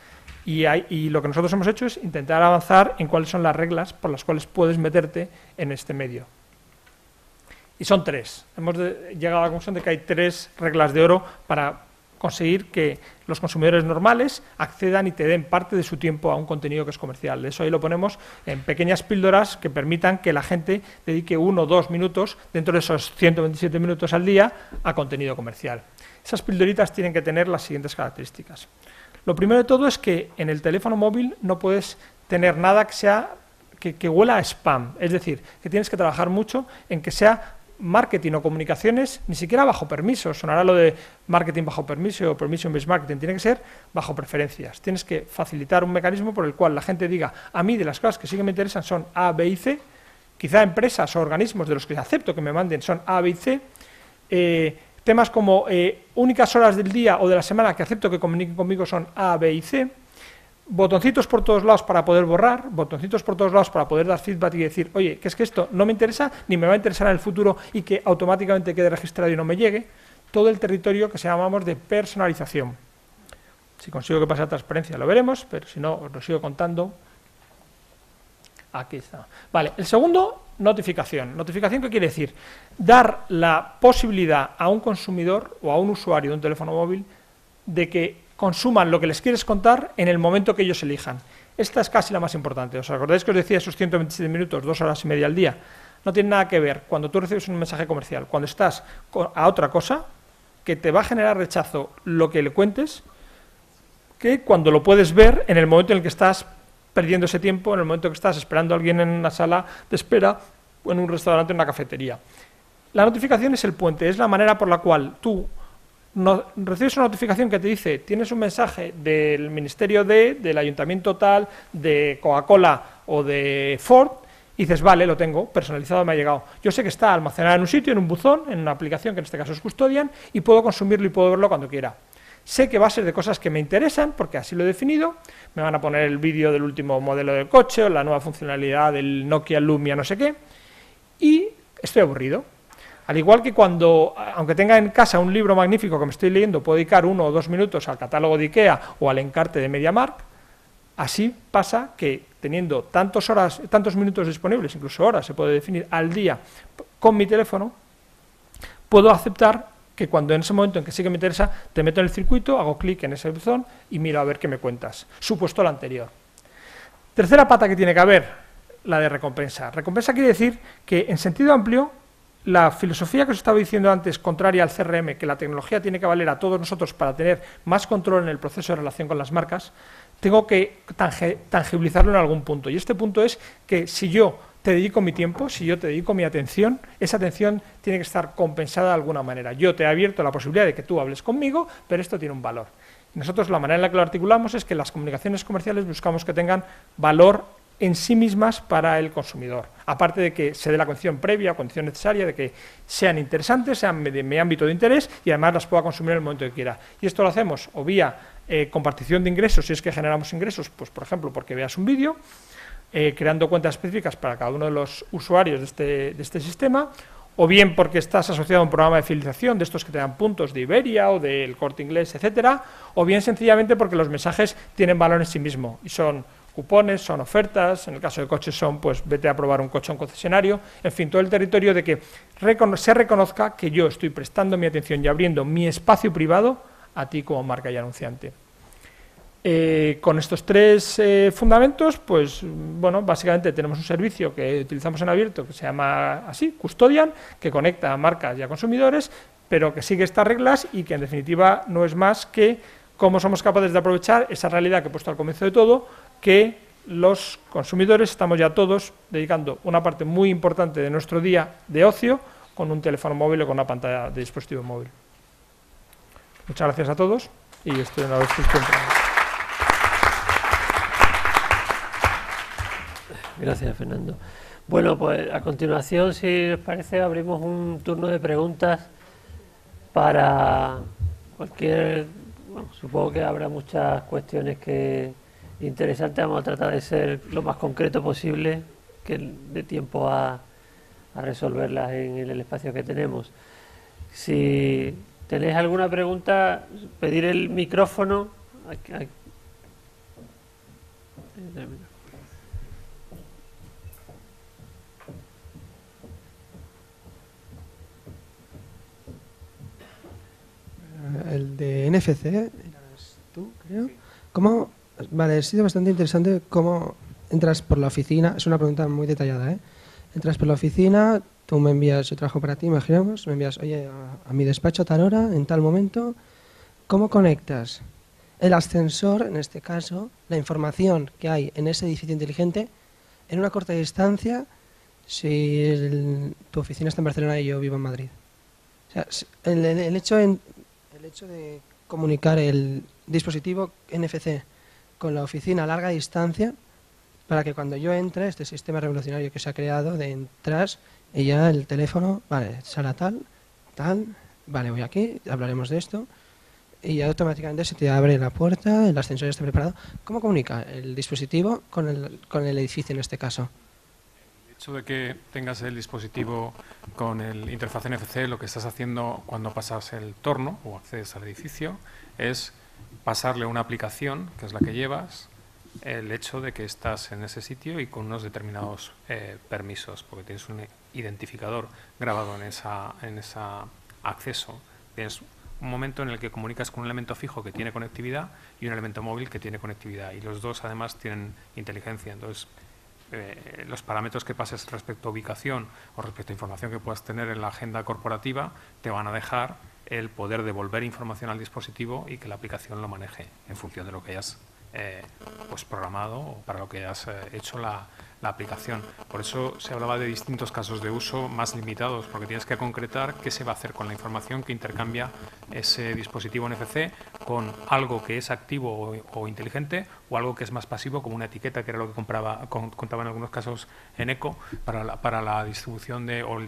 Y lo que nosotros hemos hecho es intentar avanzar en cuáles son las reglas por las cuales puedes meterte en este medio. Y son 3. Hemos llegado a la conclusión de que hay 3 reglas de oro para conseguir que los consumidores normales accedan y te den parte de su tiempo a un contenido que es comercial. Eso ahí lo ponemos en pequeñas píldoras que permitan que la gente dedique 1 o 2 minutos dentro de esos 127 minutos al día a contenido comercial. Esas pildoritas tienen que tener las siguientes características. Lo primero de todo es que en el teléfono móvil no puedes tener nada que huela a spam. Es decir, que tienes que trabajar mucho en que sea marketing o comunicaciones, ni siquiera bajo permiso. Sonará lo de marketing bajo permiso o permission-based marketing. Tiene que ser bajo preferencias. Tienes que facilitar un mecanismo por el cual la gente diga, a mí de las cosas que sí que me interesan son A, B y C. Quizá empresas o organismos de los que acepto que me manden son A, B y C. Temas como únicas horas del día o de la semana que acepto que comuniquen conmigo son A, B y C. Botoncitos por todos lados para poder borrar, botoncitos por todos lados para poder dar feedback y decir, oye, que es que esto no me interesa ni me va a interesar en el futuro y que automáticamente quede registrado y no me llegue. Todo el territorio que llamamos de personalización. Si consigo que pase a transparencia lo veremos, pero si no os lo sigo contando. Aquí está. Vale, el segundo, notificación. ¿Notificación qué quiere decir? Dar la posibilidad a un consumidor o a un usuario de un teléfono móvil de que consuman lo que les quieres contar en el momento que ellos elijan. Esta es casi la más importante. ¿Os acordáis que os decía esos 127 minutos, 2 horas y media al día? No tiene nada que ver cuando tú recibes un mensaje comercial, cuando estás a otra cosa, que te va a generar rechazo lo que le cuentes, que cuando lo puedes ver en el momento en el que estás perdiendo ese tiempo, en el momento que estás esperando a alguien en una sala de espera o en un restaurante o en una cafetería. La notificación es el puente, es la manera por la cual tú recibes una notificación que te dice tienes un mensaje del Ministerio del Ayuntamiento tal, de Coca-Cola o de Ford, y dices, vale, lo tengo, personalizado, me ha llegado. Yo sé que está almacenado en un sitio, en un buzón, en una aplicación que en este caso es Custodian, y puedo consumirlo y puedo verlo cuando quiera. Sé que va a ser de cosas que me interesan, porque así lo he definido. Me van a poner el vídeo del último modelo del coche, o la nueva funcionalidad del Nokia Lumia no sé qué, y estoy aburrido. Al igual que cuando, aunque tenga en casa un libro magnífico que me estoy leyendo, puedo dedicar 1 o 2 minutos al catálogo de IKEA o al encarte de MediaMarkt, así pasa que teniendo tantos minutos disponibles, incluso horas se puede definir al día con mi teléfono, puedo aceptar que cuando en ese momento en que sí que me interesa, te meto en el circuito, hago clic en ese botón y miro a ver qué me cuentas, supuesto lo anterior. Tercera pata que tiene que haber, la de recompensa. Recompensa quiere decir que en sentido amplio, la filosofía que os estaba diciendo antes, contraria al CRM, que la tecnología tiene que valer a todos nosotros para tener más control en el proceso de relación con las marcas, tengo que tangibilizarlo en algún punto. Y este punto es que si yo te dedico mi tiempo, si yo te dedico mi atención, esa atención tiene que estar compensada de alguna manera. Yo te he abierto la posibilidad de que tú hables conmigo, pero esto tiene un valor. Nosotros la manera en la que lo articulamos es que las comunicaciones comerciales buscamos que tengan valor en sí mismas para el consumidor, aparte de que se dé la condición previa o condición necesaria de que sean interesantes, sean de mi ámbito de interés y además las pueda consumir en el momento que quiera. Y esto lo hacemos o vía compartición de ingresos, si es que generamos ingresos, pues por ejemplo porque veas un vídeo, creando cuentas específicas para cada uno de los usuarios de este sistema, o bien porque estás asociado a un programa de fidelización de estos que te dan puntos de Iberia o del Corte Inglés, etcétera, o bien sencillamente porque los mensajes tienen valor en sí mismo y son cupones, son ofertas, en el caso de coches son, pues vete a probar un coche a un concesionario, en fin, todo el territorio de que se reconozca que yo estoy prestando mi atención y abriendo mi espacio privado a ti como marca y anunciante. Con estos 3 fundamentos, pues bueno, básicamente tenemos un servicio que utilizamos en abierto que se llama así, Custodian, que conecta a marcas y a consumidores, pero que sigue estas reglas y que en definitiva no es más que cómo somos capaces de aprovechar esa realidad que he puesto al comienzo de todo, que los consumidores estamos ya todos dedicando una parte muy importante de nuestro día de ocio con un teléfono móvil o con una pantalla de dispositivo móvil. Muchas gracias a todos y estoy una vez Gracias, Fernando. Bueno, pues a continuación, si les parece, abrimos un turno de preguntas para cualquier... Bueno, supongo que habrá muchas cuestiones interesantes. Vamos a tratar de ser lo más concreto posible, que dé tiempo a resolverlas en el espacio que tenemos. Si tenéis alguna pregunta, pedir el micrófono. El de NFC, eras tú, creo. ¿Cómo? Vale, ha sido bastante interesante cómo entras por la oficina. Es una pregunta muy detallada, ¿eh? Entras por la oficina, tú me envías, yo trabajo para ti, imaginamos, me envías, oye, a mi despacho a tal hora, en tal momento. ¿Cómo conectas el ascensor, en este caso, la información que hay en ese edificio inteligente, en una corta distancia, si tu oficina está en Barcelona y yo vivo en Madrid? O sea, el hecho de comunicar el dispositivo NFC con la oficina a larga distancia, para que cuando yo entre, este sistema revolucionario que se ha creado de entras y ya el teléfono, vale, sala tal, vale, voy aquí, hablaremos de esto, y ya automáticamente se te abre la puerta, el ascensor está preparado. ¿Cómo comunica el dispositivo con el edificio en este caso? El hecho de que tengas el dispositivo con el interfaz NFC, lo que estás haciendo cuando pasas el torno o accedes al edificio es pasarle una aplicación, que es la que llevas, el hecho de que estás en ese sitio y con unos determinados permisos, porque tienes un identificador grabado en ese acceso. Tienes un momento en el que comunicas con un elemento fijo que tiene conectividad y un elemento móvil que tiene conectividad, y los dos además tienen inteligencia. Entonces, los parámetros que pases respecto a ubicación o respecto a información que puedas tener en la agenda corporativa te van a dejar el poder devolver información al dispositivo y que la aplicación lo maneje en función de lo que hayas pues programado o para lo que hayas hecho la aplicación. Por eso se hablaba de distintos casos de uso más limitados, porque tienes que concretar qué se va a hacer con la información que intercambia ese dispositivo NFC con algo que es activo o inteligente, o algo que es más pasivo, como una etiqueta, que era lo que contaba en algunos casos en ECO para la distribución o el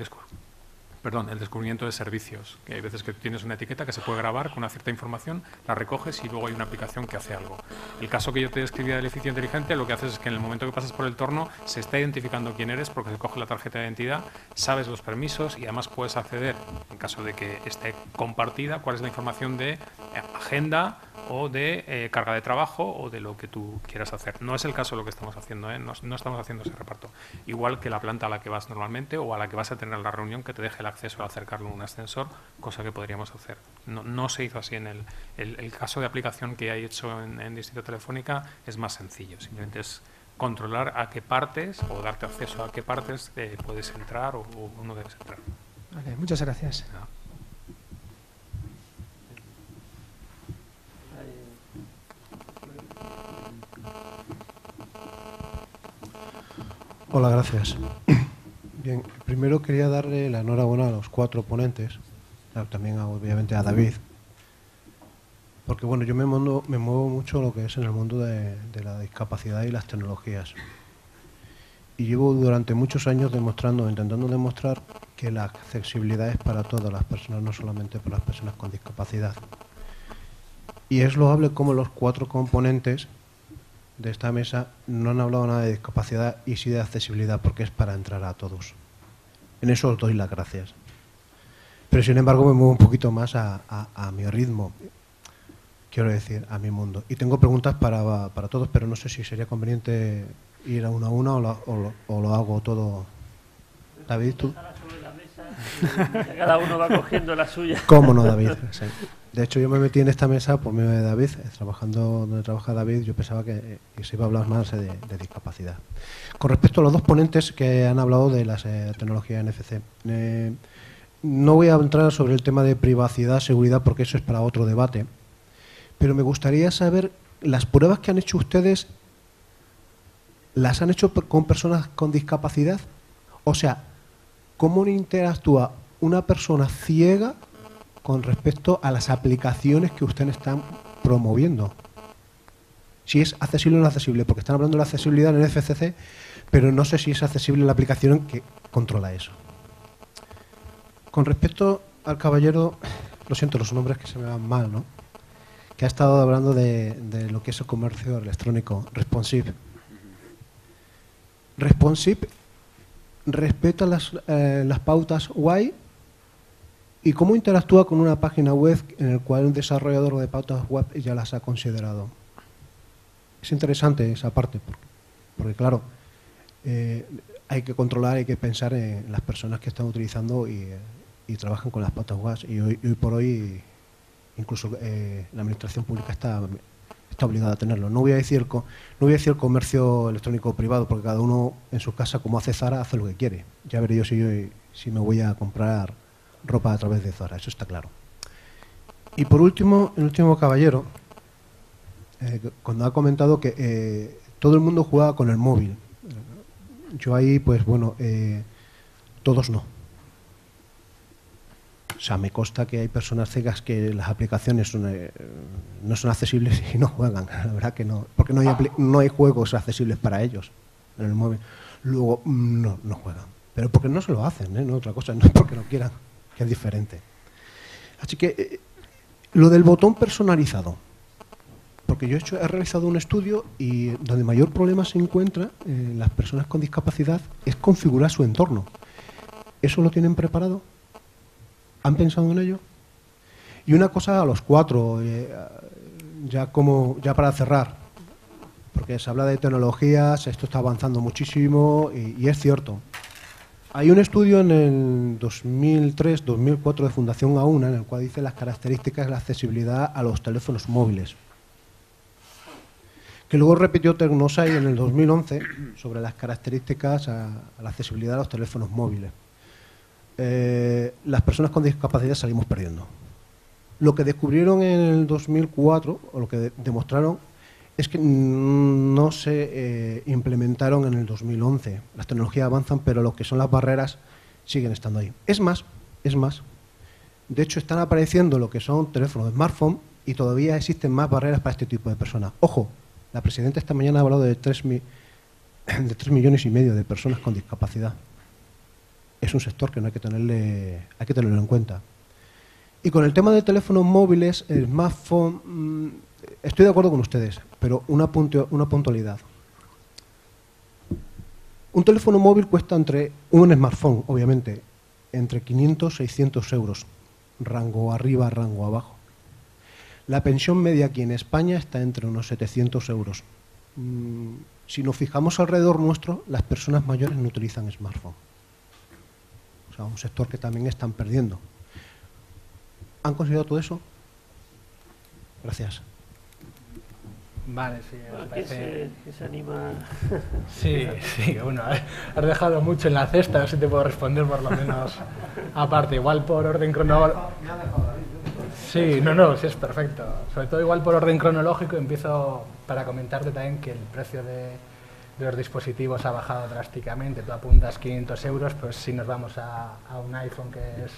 descubrimiento de servicios. Que hay veces que tienes una etiqueta que se puede grabar con una cierta información, la recoges y luego hay una aplicación que hace algo. El caso que yo te describía del edificio inteligente, lo que haces es que en el momento que pasas por el torno se está identificando quién eres, porque se coge la tarjeta de identidad, sabes los permisos y además puedes acceder, en caso de que esté compartida, cuál es la información de agenda o de carga de trabajo o de lo que tú quieras hacer. No es el caso de lo que estamos haciendo, ¿eh? No estamos haciendo ese reparto. Igual que la planta a la que vas normalmente o a la que vas a tener la reunión, que te deje el acceso a acercarlo a un ascensor, cosa que podríamos hacer. No se hizo así. En el caso de aplicación que hay hecho en Distrito Telefónica es más sencillo. Simplemente es controlar a qué partes o darte acceso a qué partes puedes entrar o no debes entrar. Vale, muchas gracias. Hola, gracias. Bien, primero quería darle la enhorabuena a los 4 ponentes, también obviamente a David, porque bueno, yo me muevo mucho lo que es en el mundo de la discapacidad y las tecnologías. Y llevo durante muchos años intentando demostrar que la accesibilidad es para todas las personas, no solamente para las personas con discapacidad. Y es loable como los 4 componentes de esta mesa no han hablado nada de discapacidad y sí de accesibilidad, porque es para entrar a todos. En eso os doy las gracias. Pero sin embargo me muevo un poquito más a mi ritmo, quiero decir, a mi mundo. Y tengo preguntas para todos, pero no sé si sería conveniente ir a una o lo hago todo. David, tú. Cada uno va cogiendo la suya. ¿Cómo no, David? Sí. De hecho, yo me metí en esta mesa por medio de David, trabajando donde trabaja David. Yo pensaba que se iba a hablar más de discapacidad. Con respecto a los 2 ponentes que han hablado de las tecnologías NFC, no voy a entrar sobre el tema de privacidad, seguridad, porque eso es para otro debate, pero me gustaría saber, las pruebas que han hecho ustedes, ¿las han hecho con personas con discapacidad? O sea, ¿cómo interactúa una persona ciega con respecto a las aplicaciones que ustedes están promoviendo? Si es accesible o no accesible, porque están hablando de la accesibilidad en el FCC, pero no sé si es accesible la aplicación que controla eso. Con respecto al caballero, lo siento, los nombres que se me van mal, ¿no? Que ha estado hablando de lo que es el comercio electrónico, responsive. Responsive respeta las pautas WAI. ¿Y cómo interactúa con una página web en la cual un desarrollador de pautas web ya las ha considerado? es interesante esa parte, porque claro, hay que controlar, hay que pensar en las personas que están utilizando y trabajan con las pautas WAS, y hoy por hoy incluso la administración pública está obligada a tenerlo. No voy a decir el comercio electrónico privado, porque cada uno en su casa, como hace Zara, hace lo que quiere. Ya veré yo si me voy a comprar ropa a través de Zara, eso está claro. Y por último, el último caballero, cuando ha comentado que todo el mundo jugaba con el móvil. Yo ahí, pues bueno, todos no. O sea, me consta que hay personas ciegas que las aplicaciones no son accesibles y no juegan. La verdad que no, porque no hay juegos accesibles para ellos en el móvil. Luego no juegan, pero porque no se lo hacen, no otra cosa, no es porque no quieran, que es diferente. Así que lo del botón personalizado, porque yo he realizado un estudio y donde mayor problema se encuentra en las personas con discapacidad es configurar su entorno. ¿Eso lo tienen preparado? ¿Han pensado en ello? Y una cosa a los cuatro, ya para cerrar, porque se habla de tecnologías, esto está avanzando muchísimo y es cierto. Hay un estudio en el 2003-2004 de Fundación AUNA en el cual dice las características de la accesibilidad a los teléfonos móviles, que luego repitió Tecnosai en el 2011 sobre las características a la accesibilidad a los teléfonos móviles. Las personas con discapacidad salimos perdiendo. Lo que descubrieron en el 2004, o lo que demostraron, es que no se implementaron en el 2011. Las tecnologías avanzan, pero lo que son las barreras siguen estando ahí. Es más, de hecho están apareciendo lo que son teléfonos de smartphone y todavía existen más barreras para este tipo de personas. Ojo, la presidenta esta mañana ha hablado de 3 millones y medio de personas con discapacidad. Es un sector que no hay que tenerlo en cuenta. Y con el tema de teléfonos móviles, el smartphone, estoy de acuerdo con ustedes, pero una puntualidad. Un teléfono móvil cuesta un smartphone, obviamente, entre 500 y 600 euros, rango arriba, rango abajo. La pensión media aquí en España está entre unos 700 euros. Si nos fijamos alrededor nuestro, las personas mayores no utilizan smartphone. O sea, un sector que también están perdiendo. ¿Han considerado todo eso? Gracias. Vale, sí. Que se anima. Sí, bueno, has dejado mucho en la cesta, a ver si te puedo responder por lo menos aparte, igual por orden cronológico. Sí, sí, es perfecto. Sobre todo igual por orden cronológico empiezo para comentarte también que el precio de los dispositivos ha bajado drásticamente. Tú apuntas 500 euros, pues si nos vamos a un iPhone que es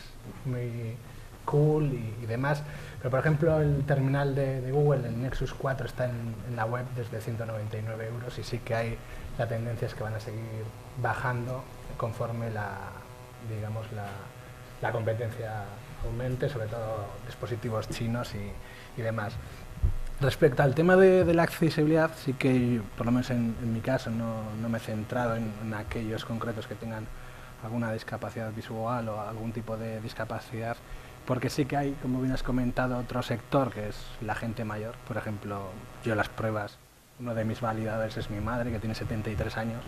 muy cool y demás. Pero por ejemplo el terminal de Google, el Nexus 4, está en la web desde 199 euros y sí que hay la tendencia es que van a seguir bajando conforme la competencia aumente, sobre todo dispositivos chinos y demás. Respecto al tema de la accesibilidad, sí que, por lo menos en mi caso, no me he centrado en aquellos concretos que tengan alguna discapacidad visual o algún tipo de discapacidad, porque sí que hay, como bien has comentado, otro sector que es la gente mayor. Por ejemplo, yo las pruebas, uno de mis validadores es mi madre, que tiene 73 años,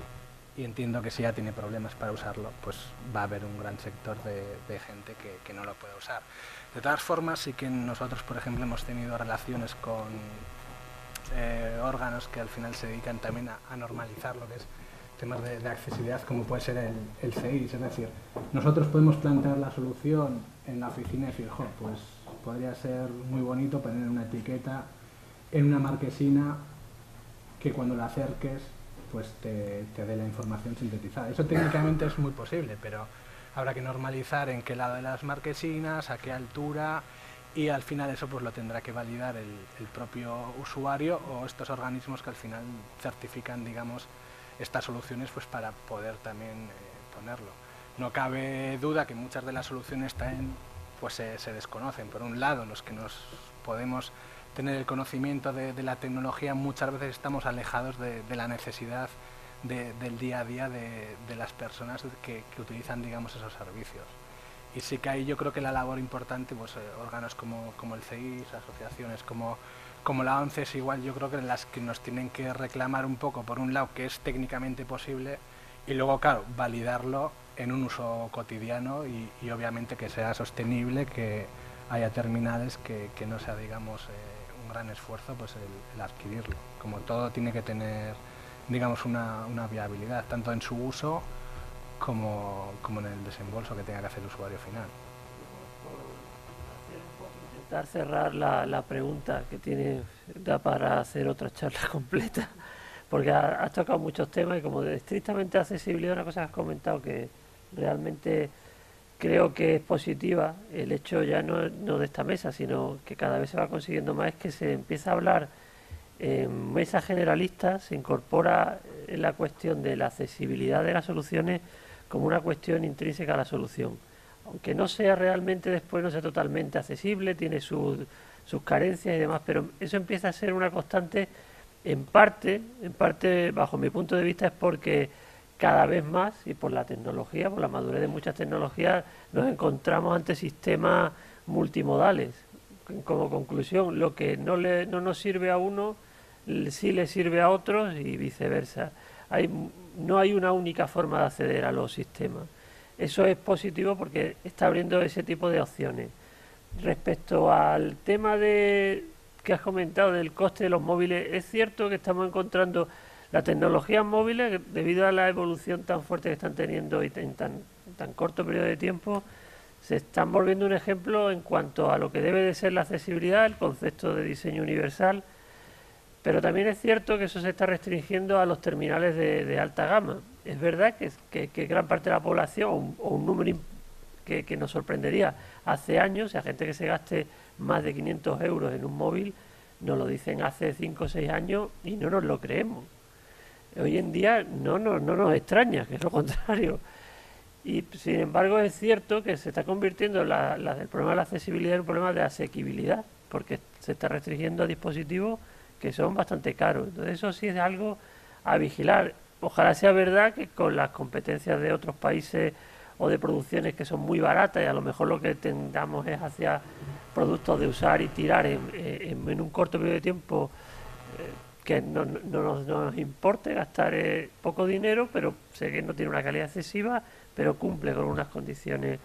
y entiendo que si ya tiene problemas para usarlo, pues va a haber un gran sector de gente que no lo puede usar. De todas formas, sí que nosotros, por ejemplo, hemos tenido relaciones con órganos que al final se dedican también a normalizar lo que es temas de accesibilidad, como puede ser el CEIS. Es decir, nosotros podemos plantear la solución en la oficina y decir, pues podría ser muy bonito poner una etiqueta en una marquesina que cuando la acerques pues te dé la información sintetizada. Eso técnicamente es muy posible, pero habrá que normalizar en qué lado de las marquesinas, a qué altura, y al final eso pues lo tendrá que validar el propio usuario o estos organismos que al final certifican, digamos, estas soluciones pues para poder también ponerlo. No cabe duda que muchas de las soluciones también pues se desconocen. Por un lado, los que nos podemos tener el conocimiento de la tecnología, muchas veces estamos alejados de la necesidad del día a día de las personas que utilizan, digamos, esos servicios. Y sí que ahí yo creo que la labor importante, pues órganos como el CEIS, asociaciones como como la ONCE es igual, yo creo que las que nos tienen que reclamar un poco, por un lado, que es técnicamente posible, y luego, claro, validarlo en un uso cotidiano y obviamente que sea sostenible, que haya terminales que no sea, digamos, un gran esfuerzo pues el adquirirlo. Como todo tiene que tener, digamos, una viabilidad, tanto en su uso como en el desembolso que tenga que hacer el usuario final. Intentar cerrar la pregunta que tiene, da para hacer otra charla completa, porque has tocado muchos temas y como de estrictamente accesibilidad, una cosa que has comentado que realmente creo que es positiva, el hecho ya no de esta mesa, sino que cada vez se va consiguiendo más, es que se empieza a hablar en mesas generalistas, se incorpora en la cuestión de la accesibilidad de las soluciones como una cuestión intrínseca a la solución. Aunque no sea realmente después, no sea totalmente accesible, tiene sus carencias y demás, pero eso empieza a ser una constante en parte bajo mi punto de vista es porque cada vez más y por la tecnología, por la madurez de muchas tecnologías, nos encontramos ante sistemas multimodales. Como conclusión, lo que no nos sirve a uno, sí le sirve a otros y viceversa. No hay una única forma de acceder a los sistemas. Eso es positivo porque está abriendo ese tipo de opciones. Respecto al tema que has comentado del coste de los móviles, es cierto que estamos encontrando las tecnologías móviles, debido a la evolución tan fuerte que están teniendo y en tan corto periodo de tiempo, se están volviendo un ejemplo en cuanto a lo que debe de ser la accesibilidad, el concepto de diseño universal, pero también es cierto que eso se está restringiendo a los terminales de alta gama. Es verdad que gran parte de la población, o un número que nos sorprendería hace años, a gente que se gaste más de 500 euros en un móvil, nos lo dicen hace 5 o 6 años y no nos lo creemos. Hoy en día no nos extraña, que es lo contrario. Y sin embargo es cierto que se está convirtiendo el problema de la accesibilidad en un problema de asequibilidad, porque se está restringiendo a dispositivos que son bastante caros. Entonces eso sí es algo a vigilar. Ojalá sea verdad que con las competencias de otros países o de producciones que son muy baratas y a lo mejor lo que tendamos es hacia productos de usar y tirar en un corto periodo de tiempo, que no nos importe gastar poco dinero, pero sé que no tiene una calidad excesiva, pero cumple con unas condiciones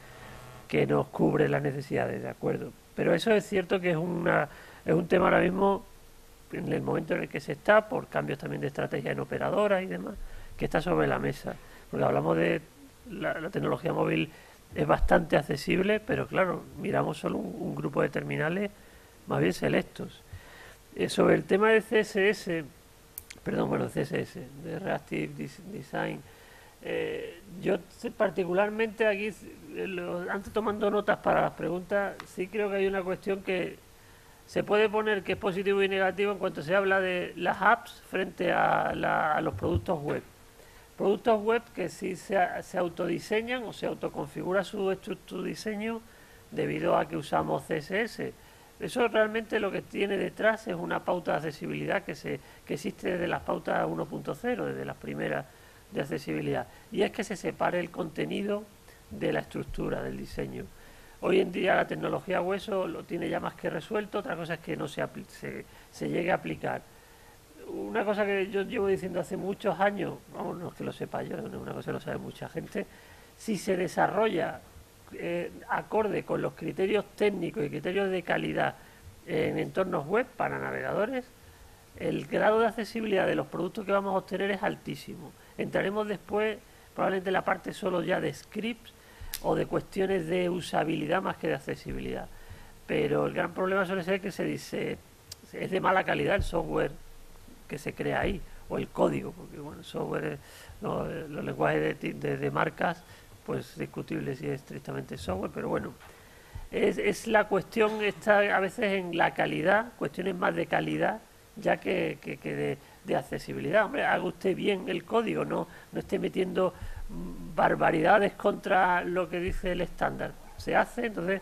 que nos cubren las necesidades, ¿de acuerdo? Pero eso es cierto que es un tema ahora mismo, en el momento en el que se está, por cambios también de estrategia en operadoras y demás, que está sobre la mesa. Porque hablamos de la tecnología móvil es bastante accesible, pero claro, miramos solo un grupo de terminales más bien selectos. Sobre el tema de CSS, de Reactive Design, yo particularmente aquí, antes tomando notas para las preguntas, sí creo que hay una cuestión que se puede poner que es positivo y negativo en cuanto se habla de las apps frente a los productos web. Productos web que sí se autodiseñan o se autoconfigura su diseño debido a que usamos CSS. Eso realmente lo que tiene detrás es una pauta de accesibilidad que existe desde las pautas 1.0, desde las primeras de accesibilidad. Y es que se separe el contenido de la estructura del diseño. Hoy en día la tecnología hueso lo tiene ya más que resuelto, otra cosa es que no se llegue a aplicar. Una cosa que yo llevo diciendo hace muchos años, vamos, no es que lo sepa yo, es una cosa que lo sabe mucha gente, si se desarrolla acorde con los criterios técnicos y criterios de calidad en entornos web para navegadores, el grado de accesibilidad de los productos que vamos a obtener es altísimo. Entraremos después probablemente en la parte solo ya de scripts o de cuestiones de usabilidad más que de accesibilidad. Pero el gran problema suele ser que es de mala calidad el software que se crea ahí, o el código, porque bueno, el software, los lenguajes de marcas, pues discutible si es estrictamente software, pero bueno, es la cuestión está a veces en la calidad, cuestiones más de calidad ya que de accesibilidad. Hombre, haga usted bien el código, no esté metiendo barbaridades contra lo que dice el estándar. Se hace, entonces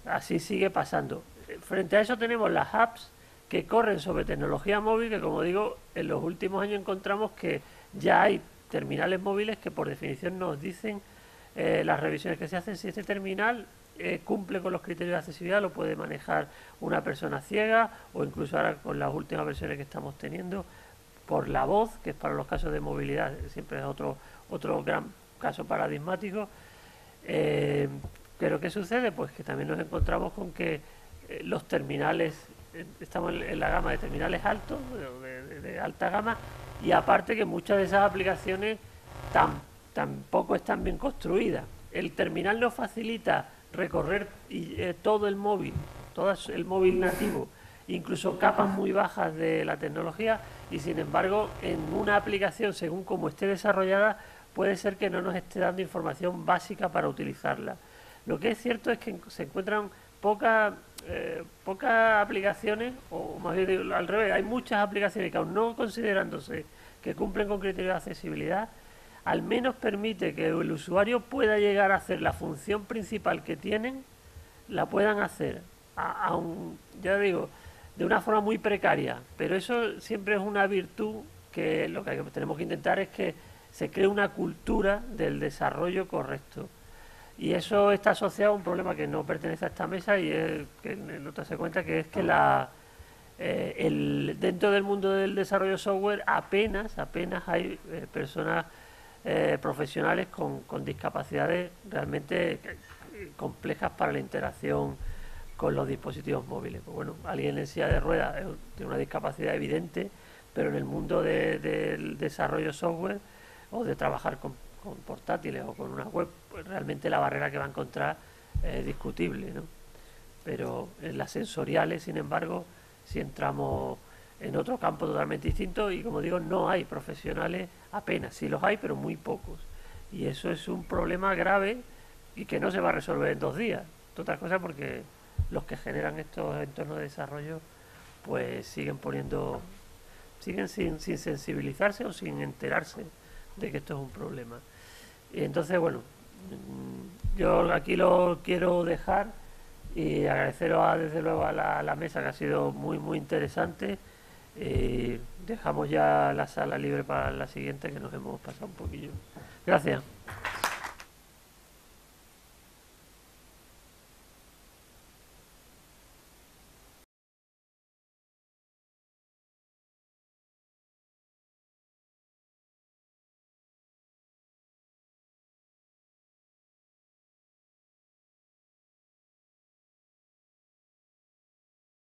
así sigue pasando. Frente a eso tenemos las apps que corren sobre tecnología móvil, que como digo, en los últimos años encontramos que ya hay terminales móviles que por definición nos dicen las revisiones que se hacen si este terminal cumple con los criterios de accesibilidad, lo puede manejar una persona ciega o incluso ahora con las últimas versiones que estamos teniendo por la voz, que es para los casos de movilidad, siempre es otro gran caso paradigmático. Pero ¿qué sucede? Pues que también nos encontramos con que los terminales, estamos en la gama de terminales altos, de alta gama, y aparte que muchas de esas aplicaciones tampoco están bien construidas. El terminal nos facilita recorrer todo el móvil, todo el móvil nativo, incluso capas muy bajas de la tecnología, y sin embargo en una aplicación, según como esté desarrollada, puede ser que no nos esté dando información básica para utilizarla. Lo que es cierto es que se encuentran pocas aplicaciones, o más bien al revés, hay muchas aplicaciones que aún no considerándose que cumplen con criterios de accesibilidad, al menos permite que el usuario pueda llegar a hacer la función principal que tienen, la puedan hacer, ya digo, de una forma muy precaria, pero eso siempre es una virtud que lo que tenemos que intentar es que se cree una cultura del desarrollo correcto. Y eso está asociado a un problema que no pertenece a esta mesa y es que no te das cuenta que es que dentro del mundo del desarrollo software apenas hay personas profesionales con discapacidades realmente complejas para la interacción con los dispositivos móviles. Pues bueno, alguien en silla de ruedas tiene una discapacidad evidente, pero en el mundo del desarrollo software o de trabajar con portátiles o con una web, pues realmente la barrera que va a encontrar es discutible, ¿no? Pero en las sensoriales, sin embargo, si entramos en otro campo totalmente distinto y, como digo, no hay profesionales apenas, sí los hay, pero muy pocos. Y eso es un problema grave y que no se va a resolver en 2 días. Entre otras cosas porque los que generan estos entornos de desarrollo pues siguen sin sensibilizarse o sin enterarse de que esto es un problema. Y entonces, bueno, yo aquí lo quiero dejar y agradeceros desde luego a la mesa, que ha sido muy muy interesante. Dejamos ya la sala libre para la siguiente, que nos hemos pasado un poquillo. Gracias.